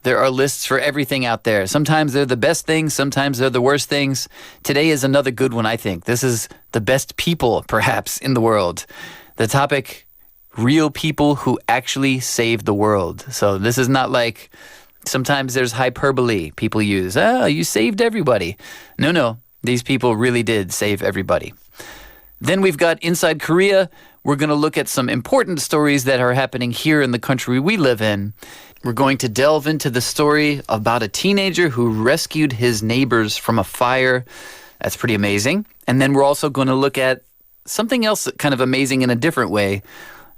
There are lists for everything out there. Sometimes they're the best things, sometimes they're the worst things. Today is another good one, I think. This is the best people, perhaps, in the world. The topic, real people who actually saved the world. So this is not like sometimes there's hyperbole people use. You saved everybody. No, these people really did save everybody. Then we've got Inside Korea. We're going to look at some important stories that are happening here in the country we live in. We're going to delve into the story about a teenager who rescued his neighbors from a fire. That's pretty amazing. And then we're also going to look at something else kind of amazing in a different way,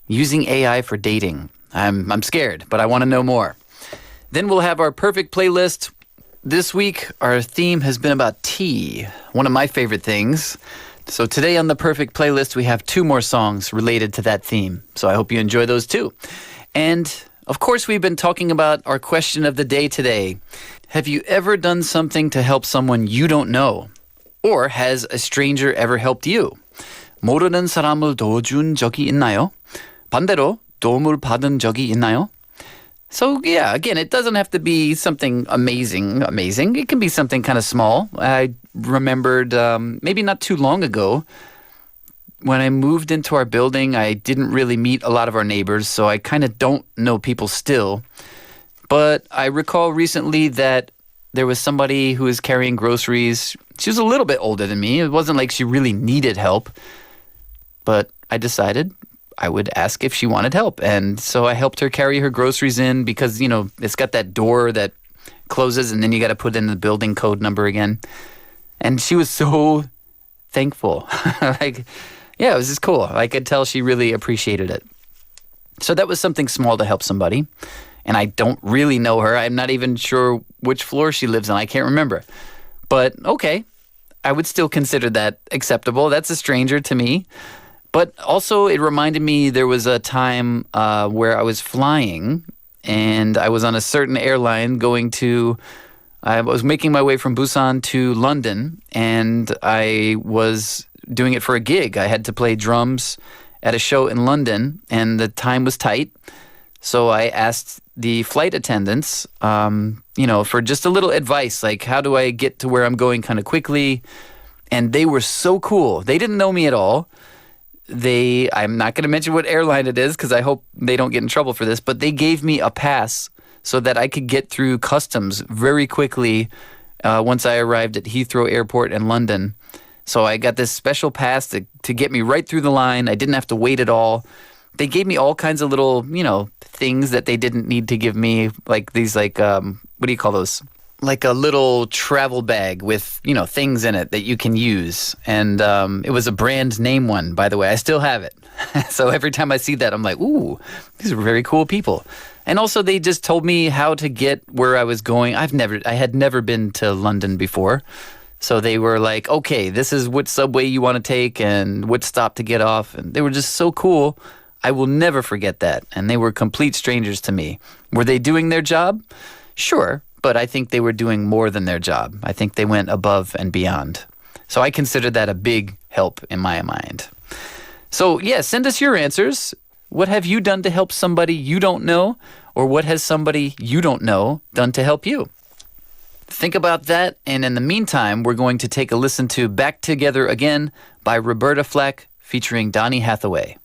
using AI for dating. I'm scared, but I want to know more. Then we'll have our perfect playlist. This week, our theme has been about tea, one of my favorite things. So today on the perfect playlist, we have 2 more songs related to that theme. So I hope you enjoy those too. And of course, we've been talking about our question of the day today. Have you ever done something to help someone you don't know? Or has a stranger ever helped you? 모르는 사람을 도와준 적이 있나요? 반대로 도움을 받은 적이 있나요? So yeah, again, it doesn't have to be something amazing. It can be something kind of small. I remembered maybe not too long ago when I moved into our building, I didn't really meet a lot of our neighbors, so I kind of don't know people still. But I recall recently that there was somebody who was carrying groceries. She was a little bit older than me. It wasn't like she really needed help. But I decided I would ask if she wanted help. And so I helped her carry her groceries in because, it's got that door that closes and then you got to put in the building code number again. And she was so thankful. Yeah, it was just cool. I could tell she really appreciated it. So that was something small to help somebody. And I don't really know her. I'm not even sure which floor she lives on. I can't remember. But okay, I would still consider that acceptable. That's a stranger to me. But also it reminded me there was a time where I was flying and I was on a certain airline I was making my way from Busan to London and I was doing it for a gig. I had to play drums at a show in London and the time was tight. So I asked the flight attendants, for just a little advice, like how do I get to where I'm going kind of quickly? And they were so cool. They didn't know me at all. I'm not going to mention what airline it is because I hope they don't get in trouble for this, but they gave me a pass so that I could get through customs very quickly once I arrived at Heathrow Airport in London. So I got this special pass to get me right through the line. I didn't have to wait at all. They gave me all kinds of little, things that they didn't need to give me, like these, what do you call those? Like a little travel bag with, things in it that you can use. And it was a brand name one, by the way. I still have it. So every time I see that, I'm like, ooh, these are very cool people. And also they just told me how to get where I was going. I had never been to London before. So they were like, okay, this is what subway you want to take and what stop to get off. And they were just so cool. I will never forget that. And they were complete strangers to me. Were they doing their job? Sure. but I think they were doing more than their job. I think they went above and beyond. So I consider that a big help in my mind. So yeah, send us your answers. What have you done to help somebody you don't know? Or what has somebody you don't know done to help you? Think about that, and in the meantime, we're going to take a listen to Back Together Again by Roberta Flack featuring Donny Hathaway.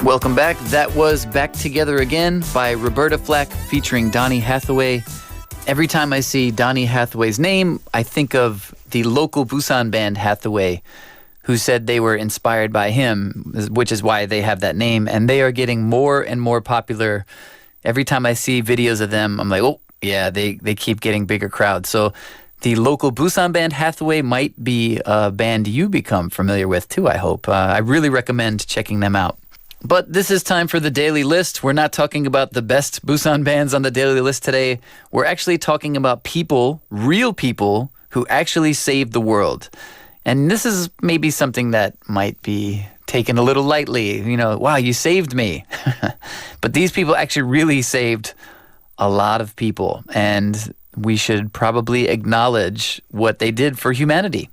Welcome back. That was Back Together Again by Roberta Flack featuring Donny Hathaway. Every time I see Donny Hathaway's name, I think of the local Busan band Hathaway, who said they were inspired by him, which is why they have that name. And they are getting more and more popular. Every time I see videos of them, I'm like, oh, yeah, they keep getting bigger crowds. So the local Busan band Hathaway might be a band you become familiar with too, I hope. I really recommend checking them out. But this is time for the Daily List. We're not talking about the best Busan bands on the Daily List today. We're actually talking about people, real people, who actually saved the world. And this is maybe something that might be taken a little lightly. You know, wow, you saved me. But these people actually really saved a lot of people. And we should probably acknowledge what they did for humanity.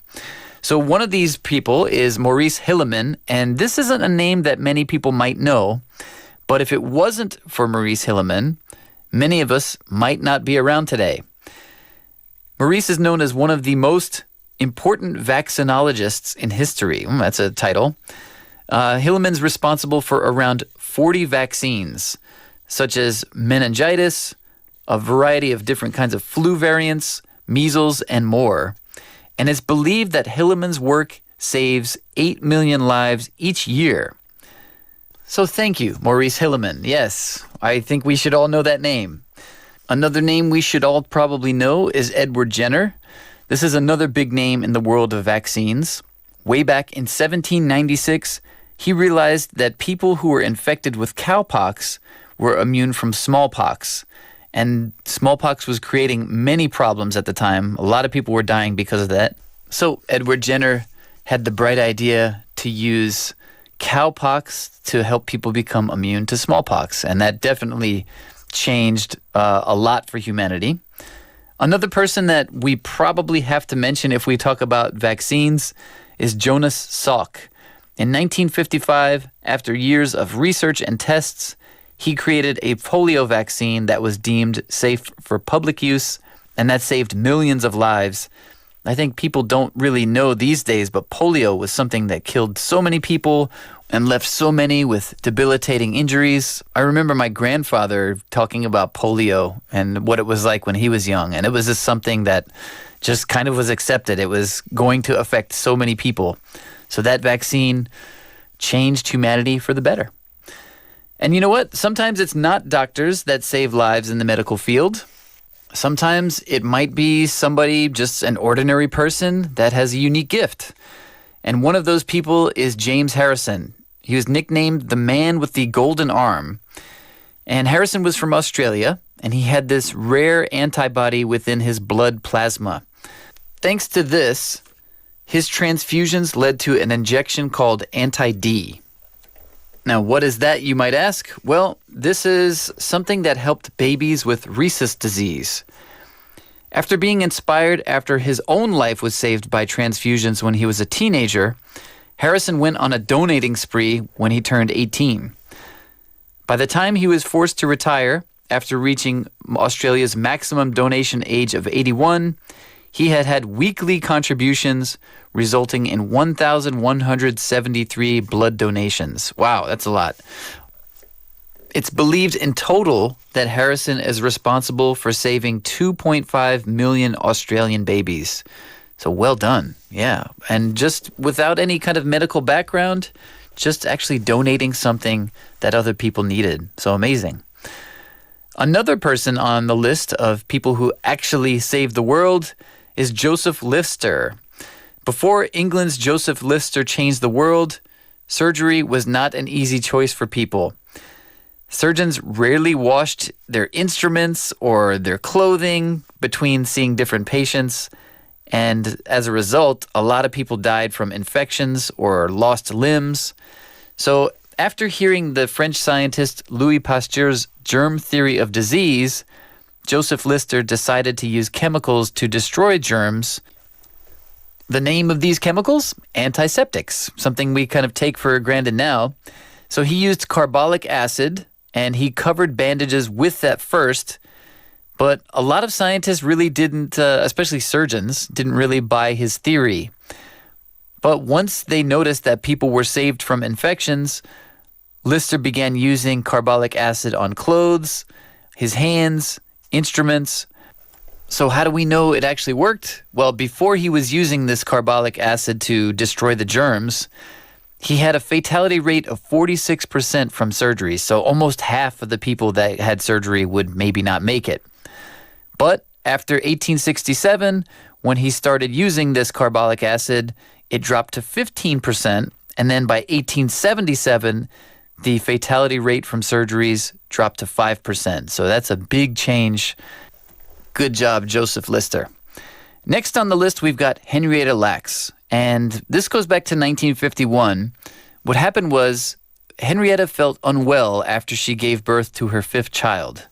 So one of these people is Maurice Hilleman, and this isn't a name that many people might know, but if it wasn't for Maurice Hilleman, many of us might not be around today. Maurice is known as one of the most important vaccinologists in history. That's a title. Hilleman's responsible for around 40 vaccines, such as meningitis, a variety of different kinds of flu variants, measles, and more. And it's believed that Hilleman's work saves 8 million lives each year. So thank you, Maurice Hilleman. Yes, I think we should all know that name. Another name we should all probably know is Edward Jenner. This is another big name in the world of vaccines. Way back in 1796, he realized that people who were infected with cowpox were immune from smallpox. And smallpox was creating many problems at the time. A lot of people were dying because of that. So Edward Jenner had the bright idea to use cowpox to help people become immune to smallpox. And that definitely changed a lot for humanity. Another person that we probably have to mention if we talk about vaccines is Jonas Salk. In 1955, after years of research and tests, he created a polio vaccine that was deemed safe for public use, and that saved millions of lives. I think people don't really know these days, but polio was something that killed so many people and left so many with debilitating injuries. I remember my grandfather talking about polio and what it was like when he was young, and it was just something that just kind of was accepted. It was going to affect so many people. So that vaccine changed humanity for the better. And you know what? Sometimes it's not doctors that save lives in the medical field. Sometimes it might be somebody, just an ordinary person that has a unique gift. And one of those people is James Harrison. He was nicknamed the man with the golden arm. And Harrison was from Australia, and he had this rare antibody within his blood plasma. Thanks to this, his transfusions led to an injection called anti-D. Now, what is that, you might ask? Well, this is something that helped babies with rhesus disease. After being inspired after his own life was saved by transfusions when he was a teenager, Harrison went on a donating spree when he turned 18. By the time he was forced to retire, after reaching Australia's maximum donation age of 81, he had had weekly contributions resulting in 1,173 blood donations. Wow, that's a lot. It's believed in total that Harrison is responsible for saving 2.5 million Australian babies. So well done, yeah. And just without any kind of medical background, just actually donating something that other people needed. So amazing. Another person on the list of people who actually saved the world is Joseph Lister. Before England's Joseph Lister changed the world, surgery was not an easy choice for people. Surgeons rarely washed their instruments or their clothing between seeing different patients, and as a result, a lot of people died from infections or lost limbs. So after hearing the French scientist Louis Pasteur's germ theory of disease, Joseph Lister decided to use chemicals to destroy germs. The name of these chemicals? Antiseptics, something we kind of take for granted now. So he used carbolic acid, and he covered bandages with that first. But a lot of scientists really didn't, especially surgeons, didn't really buy his theory. But once they noticed that people were saved from infections, Lister began using carbolic acid on clothes, his hands, instruments. So how do we know it actually worked? Well, before he was using this carbolic acid to destroy the germs, he had a fatality rate of 46% from surgery. So almost half of the people that had surgery would maybe not make it. But after 1867, when he started using this carbolic acid, it dropped to 15%. And then by 1877, the fatality rate from surgeries dropped to 5%. So that's a big change. Good job, Joseph Lister. Next on the list, we've got Henrietta Lacks. And this goes back to 1951. What happened was Henrietta felt unwell after she gave birth to her 5th child.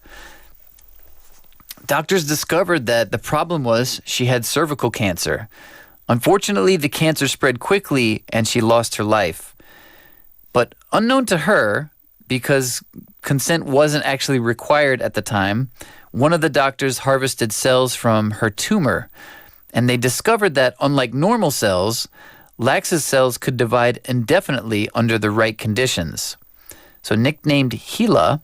Doctors discovered that the problem was she had cervical cancer. Unfortunately, the cancer spread quickly and she lost her life. But unknown to her, because consent wasn't actually required at the time, one of the doctors harvested cells from her tumor, and they discovered that, unlike normal cells, Lax's cells could divide indefinitely under the right conditions. So nicknamed HeLa,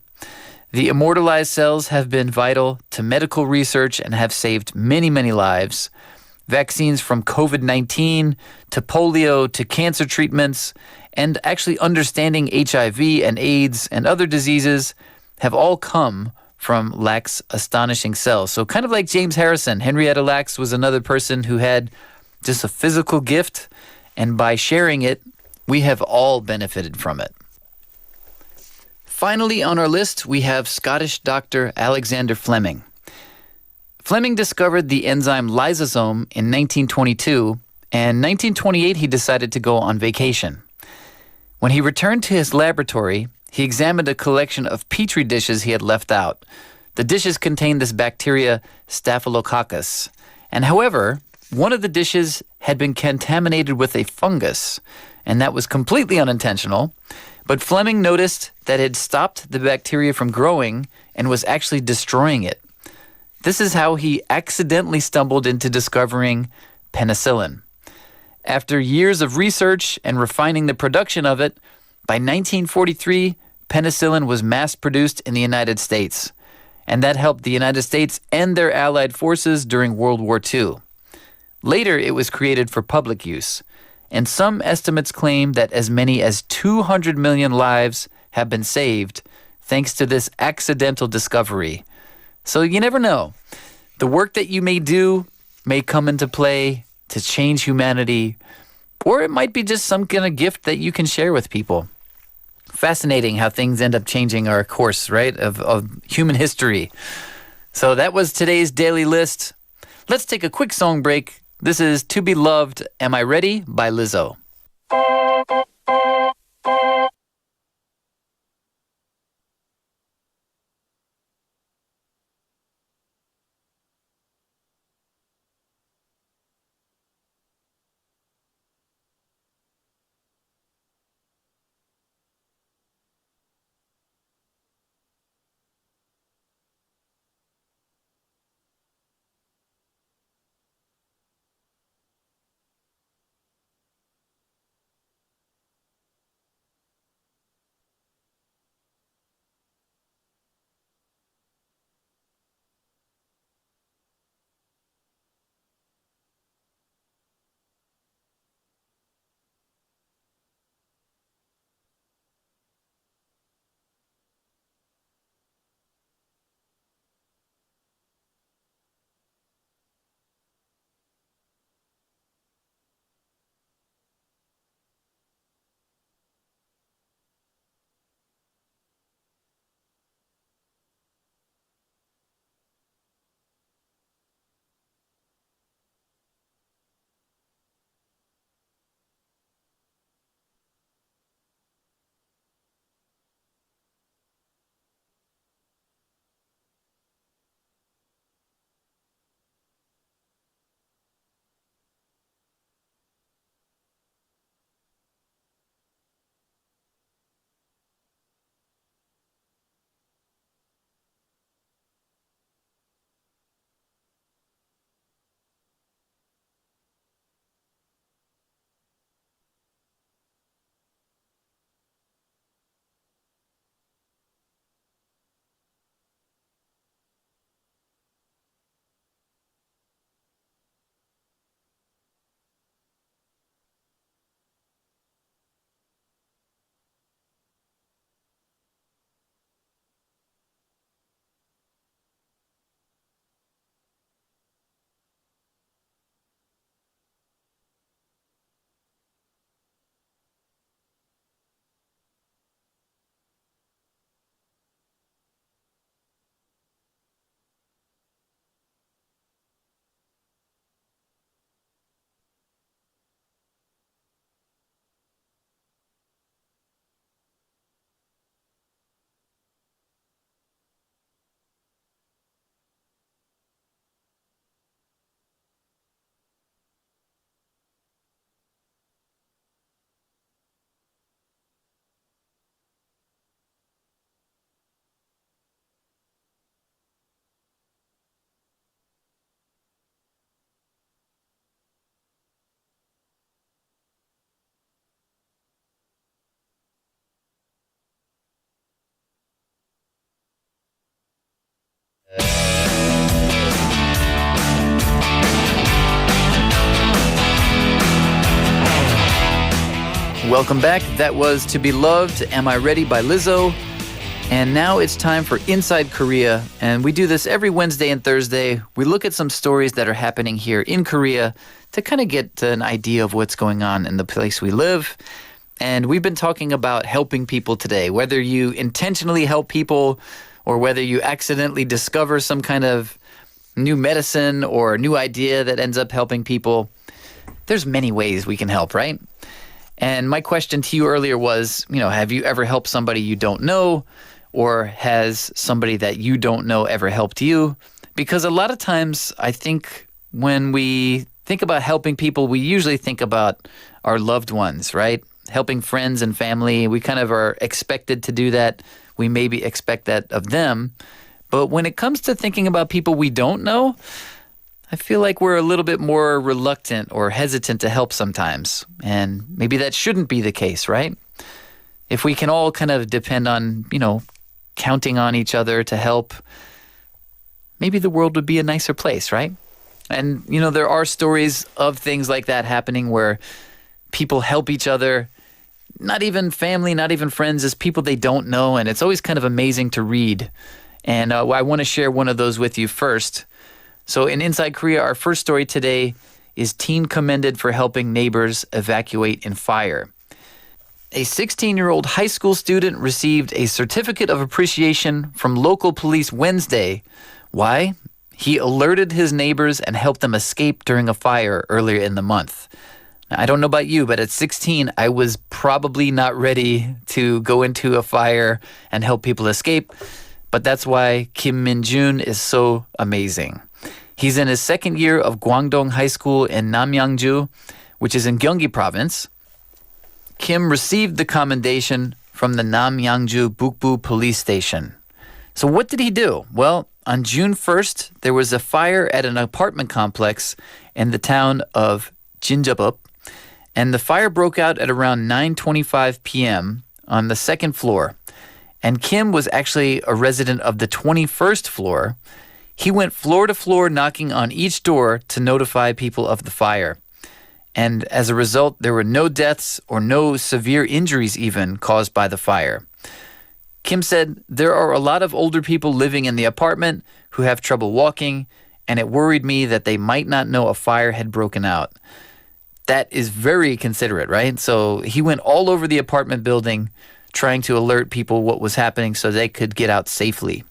the immortalized cells have been vital to medical research and have saved many, many lives. Vaccines from COVID-19 to polio to cancer treatments, and actually understanding HIV and AIDS and other diseases have all come from Lack's astonishing cells. So kind of like James Harrison, Henrietta Lacks was another person who had just a physical gift, and by sharing it, we have all benefited from it. Finally on our list, we have Scottish doctor Alexander Fleming. Fleming discovered the enzyme lysosome in 1922, and 1928 he decided to go on vacation. When he returned to his laboratory, he examined a collection of petri dishes he had left out. The dishes contained this bacteria Staphylococcus. And however, one of the dishes had been contaminated with a fungus, and that was completely unintentional. But Fleming noticed that it had stopped the bacteria from growing and was actually destroying it. This is how he accidentally stumbled into discovering penicillin. After years of research and refining the production of it, by 1943, penicillin was mass-produced in the United States, and that helped the United States and their allied forces during World War II. Later, it was created for public use, and some estimates claim that as many as 200 million lives have been saved thanks to this accidental discovery. So you never know. The work that you may do may come into play to change humanity, or it might be just some kind of gift that you can share with people. Fascinating how things end up changing our course, right, of human history. So that was today's Daily List. Let's take a quick song break. This is To Be Loved, Am I Ready? By Lizzo. Welcome back. That was To Be Loved, Am I Ready by Lizzo. And now it's time for Inside Korea. And we do this every Wednesday and Thursday. We look at some stories that are happening here in Korea to kind of get an idea of what's going on in the place we live. And we've been talking about helping people today, whether you intentionally help people or whether you accidentally discover some kind of new medicine or a new idea that ends up helping people. There's many ways we can help, right? And my question to you earlier was, have you ever helped somebody you don't know? Or has somebody that you don't know ever helped you? Because a lot of times I think when we think about helping people, we usually think about our loved ones, right? Helping friends and family. We kind of are expected to do that. We maybe expect that of them. But when it comes to thinking about people we don't know, I feel like we're a little bit more reluctant or hesitant to help sometimes. And maybe that shouldn't be the case, right? If we can all kind of depend on, counting on each other to help, maybe the world would be a nicer place, right? And, there are stories of things like that happening where people help each other, not even family, not even friends, as people they don't know. And it's always kind of amazing to read. And I want to share one of those with you first. So in Inside Korea, our first story today is teen commended for helping neighbors evacuate in fire. A 16-year-old high school student received a certificate of appreciation from local police Wednesday. Why? He alerted his neighbors and helped them escape during a fire earlier in the month. Now, I don't know about you, but at 16, I was probably not ready to go into a fire and help people escape. But that's why Kim Min-jun is so amazing. He's in his second year of Gwangdong High School in Namyangju, which is in Gyeonggi Province. Kim received the commendation from the Namyangju Bukbu Police Station. So what did he do? Well, on June 1st, there was a fire at an apartment complex in the town of Jinjabup, and the fire broke out at around 9:25 p.m. on the second floor. And Kim was actually a resident of the 21st floor. He went floor to floor knocking on each door to notify people of the fire. And as a result, there were no deaths or no severe injuries even caused by the fire. Kim said, "There are a lot of older people living in the apartment who have trouble walking, and it worried me that they might not know a fire had broken out." That is very considerate, right? So he went all over the apartment building trying to alert people what was happening so they could get out safely.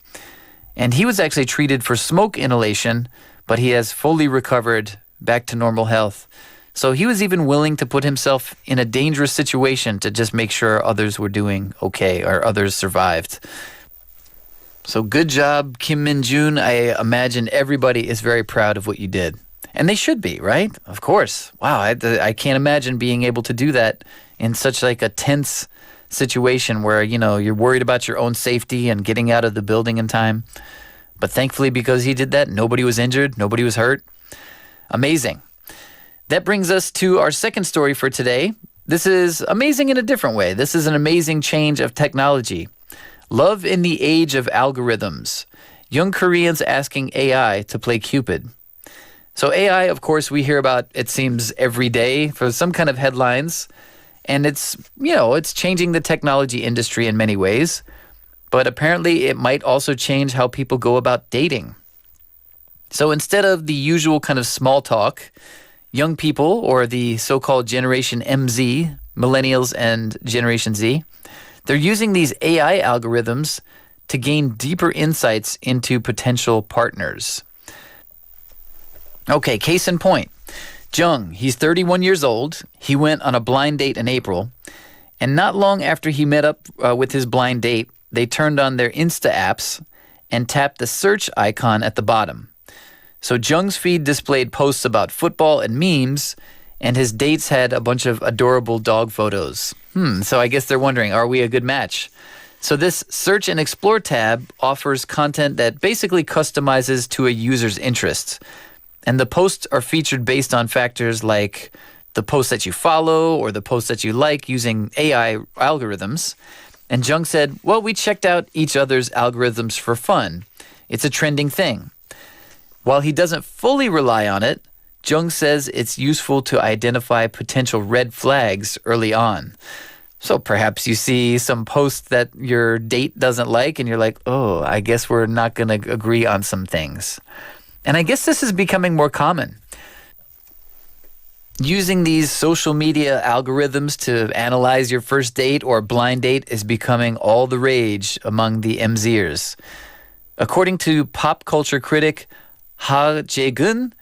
And he was actually treated for smoke inhalation, but he has fully recovered, back to normal health. So he was even willing to put himself in a dangerous situation to just make sure others were doing okay or others survived. So good job, Kim Min-jun. I imagine everybody is very proud of what you did. And they should be, right? Of course. Wow, I can't imagine being able to do that in such like a tense situation where, you're worried about your own safety and getting out of the building in time. But thankfully, because he did that, nobody was injured, nobody was hurt. Amazing. That brings us to our second story for today. This is amazing in a different way. This is an amazing change of technology. Love in the age of algorithms. Young Koreans asking AI to play Cupid. So AI, of course, we hear about, it seems, every day for some kind of headlines. And it's changing the technology industry in many ways. But apparently it might also change how people go about dating. So instead of the usual kind of small talk, young people, or the so-called Generation MZ, Millennials and Generation Z, they're using these AI algorithms to gain deeper insights into potential partners. Okay, case in point. Jung, he's 31 years old. He went on a blind date in April. And not long after he met up with his blind date, they turned on their Insta apps and tapped the search icon at the bottom. So Jung's feed displayed posts about football and memes, and his dates had a bunch of adorable dog photos. So I guess they're wondering, are we a good match? So this Search and Explore tab offers content that basically customizes to a user's interests. And the posts are featured based on factors like the posts that you follow or the posts that you like using AI algorithms. And Jung said, well, we checked out each other's algorithms for fun. It's a trending thing. While he doesn't fully rely on it, Jung says it's useful to identify potential red flags early on. So perhaps you see some post that your date doesn't like and you're like, oh, I guess we're not going to agree on some things. And I guess this is becoming more common. Using these social media algorithms to analyze your first date or blind date is becoming all the rage among the MZers. According to pop culture critic Ha Jae-gun,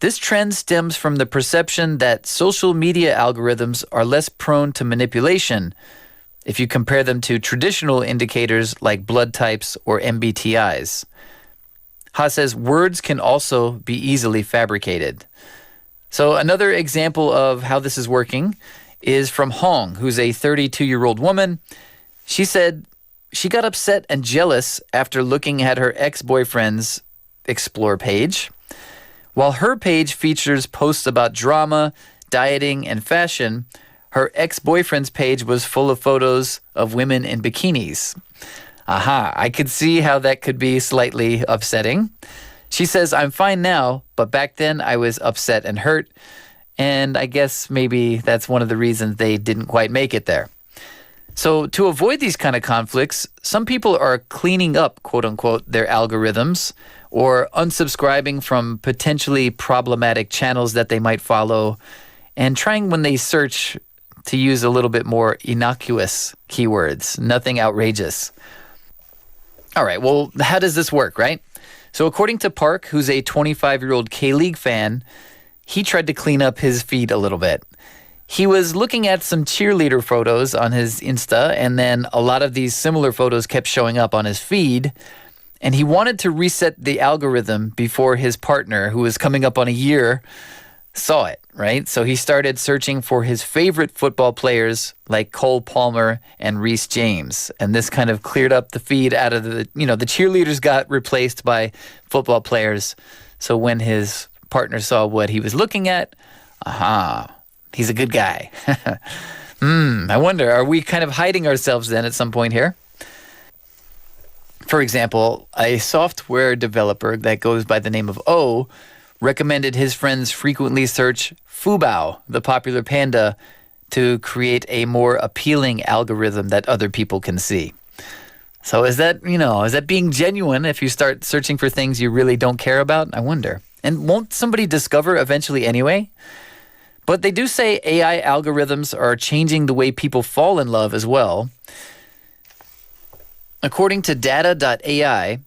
this trend stems from the perception that social media algorithms are less prone to manipulation if you compare them to traditional indicators like blood types or MBTIs. Ha says words can also be easily fabricated. So another example of how this is working is from Hong, who's a 32-year-old woman. She said she got upset and jealous after looking at her ex-boyfriend's Explore page. While her page features posts about drama, dieting, and fashion, her ex-boyfriend's page was full of photos of women in bikinis. Aha, I could see how that could be slightly upsetting. She says, I'm fine now, but back then I was upset and hurt, and I guess maybe that's one of the reasons they didn't quite make it there. So to avoid these kind of conflicts, some people are cleaning up, quote unquote, their algorithms or unsubscribing from potentially problematic channels that they might follow and trying when they search to use a little bit more innocuous keywords, nothing outrageous. All right, well, how does this work, right? So according to Park, who's a 25-year-old K-League fan, he tried to clean up his feed a little bit. He was looking at some cheerleader photos on his Insta, and then a lot of these similar photos kept showing up on his feed. And he wanted to reset the algorithm before his partner, who was coming up on a year, saw it, right? So he started searching for his favorite football players like Cole Palmer and Reece James. And this kind of cleared up the feed out of the cheerleaders got replaced by football players. So when his partner saw what he was looking at, he's a good guy. I wonder, are we kind of hiding ourselves then at some point here? For example, a software developer that goes by the name of O recommended his friends frequently search Fubao, the popular panda, to create a more appealing algorithm that other people can see. So is that being genuine if you start searching for things you really don't care about? I wonder. And won't somebody discover eventually anyway? But they do say AI algorithms are changing the way people fall in love as well. According to data.ai,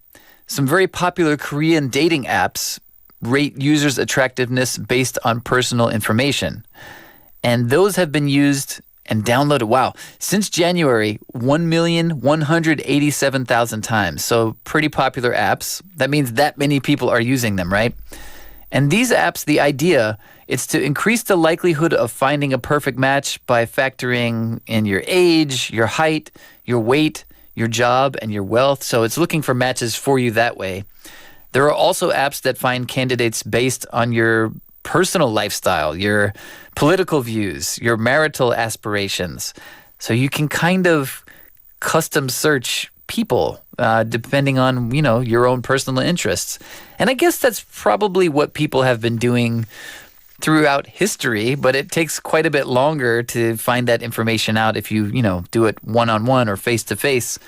some very popular Korean dating apps rate users' attractiveness based on personal information. And those have been used and downloaded, since January, 1,187,000 times. So pretty popular apps. That means that many people are using them, right? And these apps, the idea, it's to increase the likelihood of finding a perfect match by factoring in your age, your height, your weight, your job, and your wealth. So it's looking for matches for you that way. There are also apps that find candidates based on your personal lifestyle, your political views, your marital aspirations. So you can kind of custom search people depending on, your own personal interests. And I guess that's probably what people have been doing throughout history, but it takes quite a bit longer to find that information out if you, do it one-on-one or face-to-face.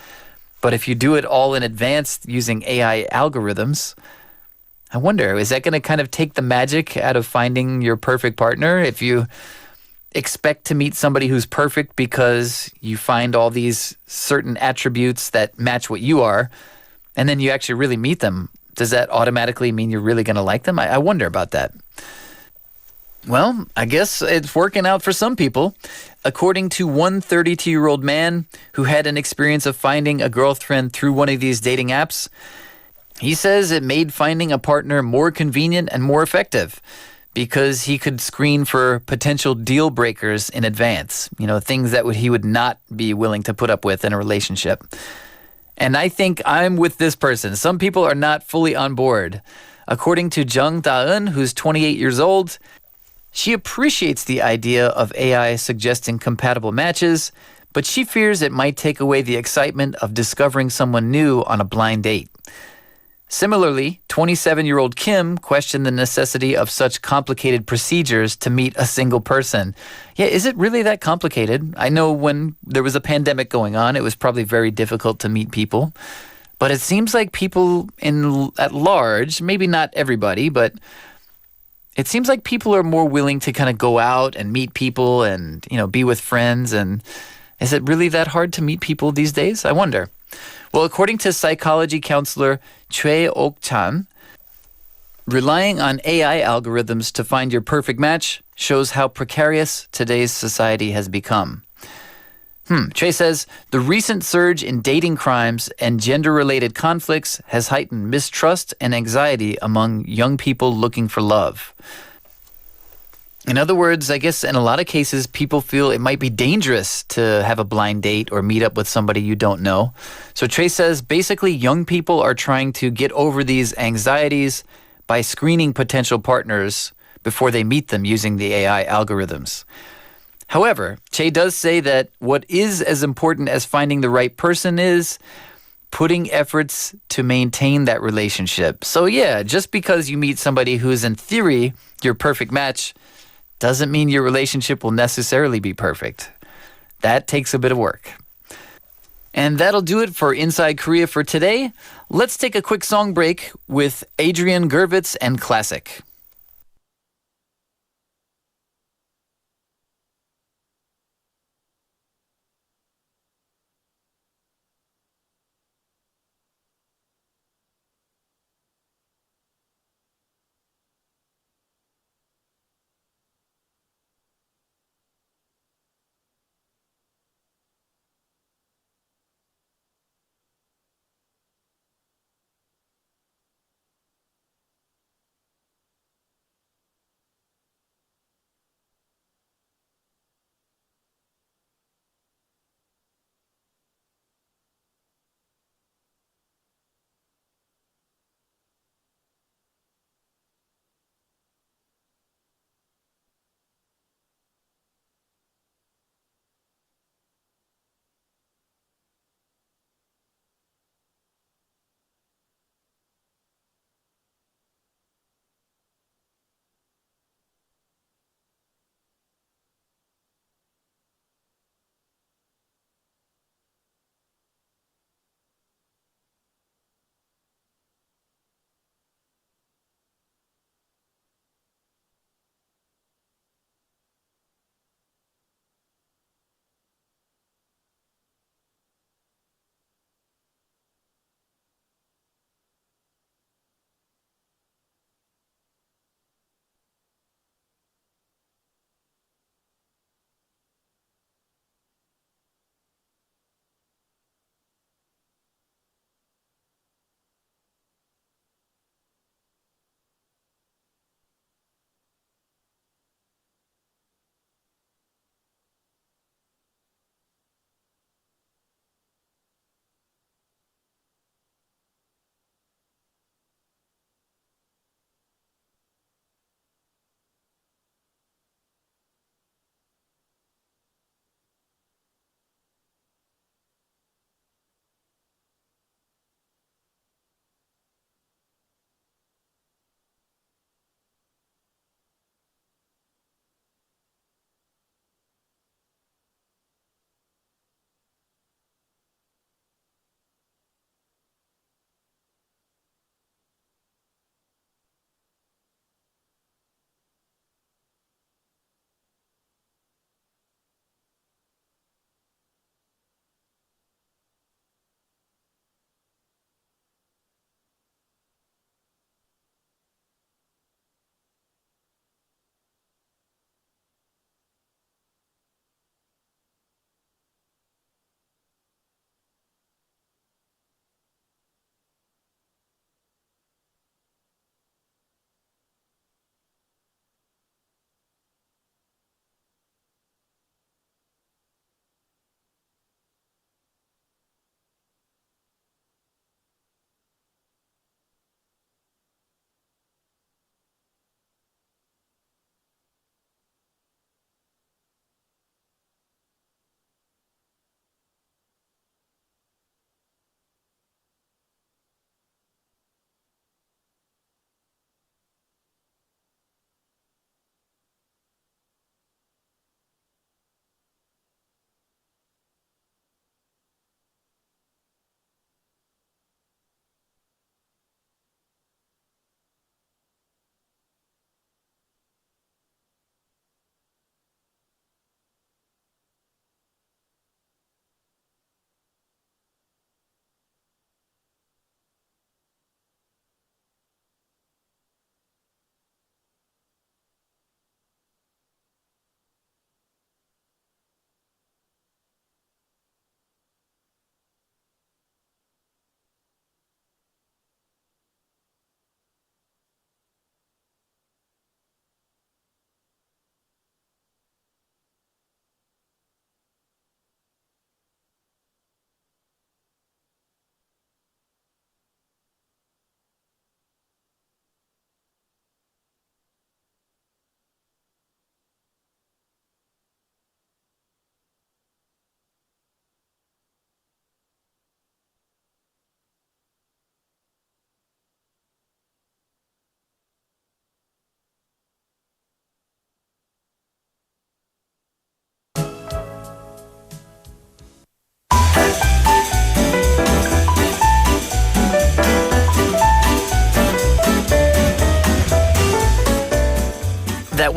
But if you do it all in advance using AI algorithms, I wonder, is that going to kind of take the magic out of finding your perfect partner? If you expect to meet somebody who's perfect because you find all these certain attributes that match what you are, and then you actually really meet them, does that automatically mean you're really going to like them? I wonder about that. Well, I guess it's working out for some people. According to one 32-year-old man who had an experience of finding a girlfriend through one of these dating apps, he says it made finding a partner more convenient and more effective because he could screen for potential deal breakers in advance, things that he would not be willing to put up with in a relationship. And I think I'm with this person. Some people are not fully on board. According to Jung Da-eun, who's 28 years old, she appreciates the idea of AI suggesting compatible matches, but she fears it might take away the excitement of discovering someone new on a blind date. Similarly, 27-year-old Kim questioned the necessity of such complicated procedures to meet a single person. Yeah, is it really that complicated? I know when there was a pandemic going on, it was probably very difficult to meet people. But it seems like people at large, maybe not everybody, but it seems like people are more willing to kind of go out and meet people and, be with friends. And is it really that hard to meet people these days? I wonder. Well, according to psychology counselor Choi Ok-chan, relying on AI algorithms to find your perfect match shows how precarious today's society has become. Choi says, the recent surge in dating crimes and gender-related conflicts has heightened mistrust and anxiety among young people looking for love. In other words, I guess in a lot of cases, people feel it might be dangerous to have a blind date or meet up with somebody you don't know. So Trey says basically young people are trying to get over these anxieties by screening potential partners before they meet them using the AI algorithms. However, Che does say that what is as important as finding the right person is putting efforts to maintain that relationship. So yeah, just because you meet somebody who's in theory your perfect match doesn't mean your relationship will necessarily be perfect. That takes a bit of work. And that'll do it for Inside Korea for today. Let's take a quick song break with Adrian Gervitz and Classic.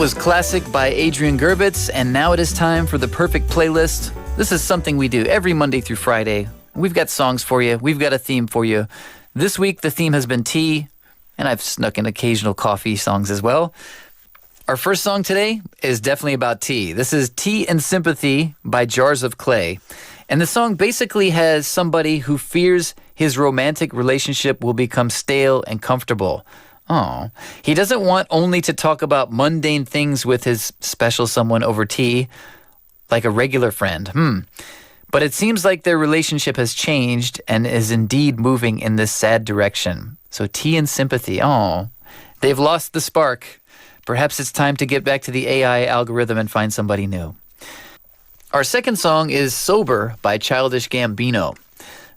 was Classic by Adrian Gerbitz, and now it is time for the perfect playlist. This is something we do every Monday through Friday. We've got songs for you. We've got a theme for you. This week, the theme has been tea, and I've snuck in occasional coffee songs as well. Our first song today is definitely about tea. This is Tea and Sympathy by Jars of Clay. And the song basically has somebody who fears his romantic relationship will become stale and comfortable. Oh, he doesn't want only to talk about mundane things with his special someone over tea, like a regular friend. But it seems like their relationship has changed and is indeed moving in this sad direction. So tea and sympathy. Oh, they've lost the spark. Perhaps it's time to get back to the AI algorithm and find somebody new. Our second song is Sober by Childish Gambino.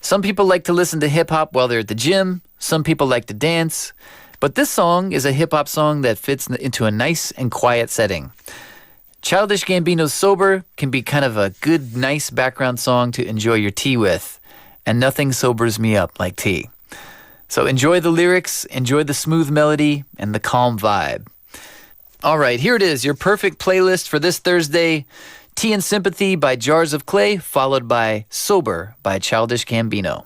Some people like to listen to hip-hop while they're at the gym. Some people like to dance. But this song is a hip-hop song that fits into a nice and quiet setting. Childish Gambino's Sober can be kind of a good, nice background song to enjoy your tea with. And nothing sobers me up like tea. So enjoy the lyrics, enjoy the smooth melody, and the calm vibe. All right, here it is, your perfect playlist for this Thursday. Tea and Sympathy by Jars of Clay, followed by Sober by Childish Gambino.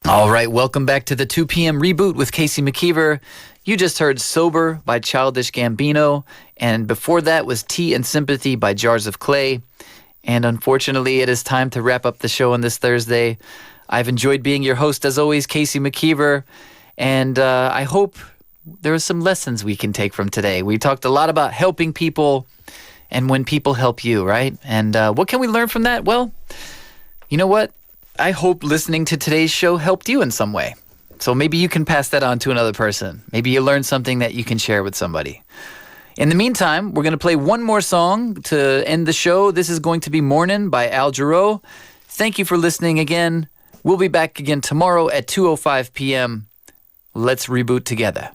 All right, welcome back to the 2 p.m. Reboot with Casey McKeever. You just heard Sober by Childish Gambino, and before that was Tea and Sympathy by Jars of Clay. And unfortunately, it is time to wrap up the show on this Thursday. I've enjoyed being your host, as always, Casey McKeever, and I hope there are some lessons we can take from today. We talked a lot about helping people and when people help you, right? And what can we learn from that? Well, you know what? I hope listening to today's show helped you in some way. So maybe you can pass that on to another person. Maybe you learned something that you can share with somebody. In the meantime, we're going to play one more song to end the show. This is going to be Mornin' by Al Jarreau. Thank you for listening again. We'll be back again tomorrow at 2:05 p.m. Let's reboot together.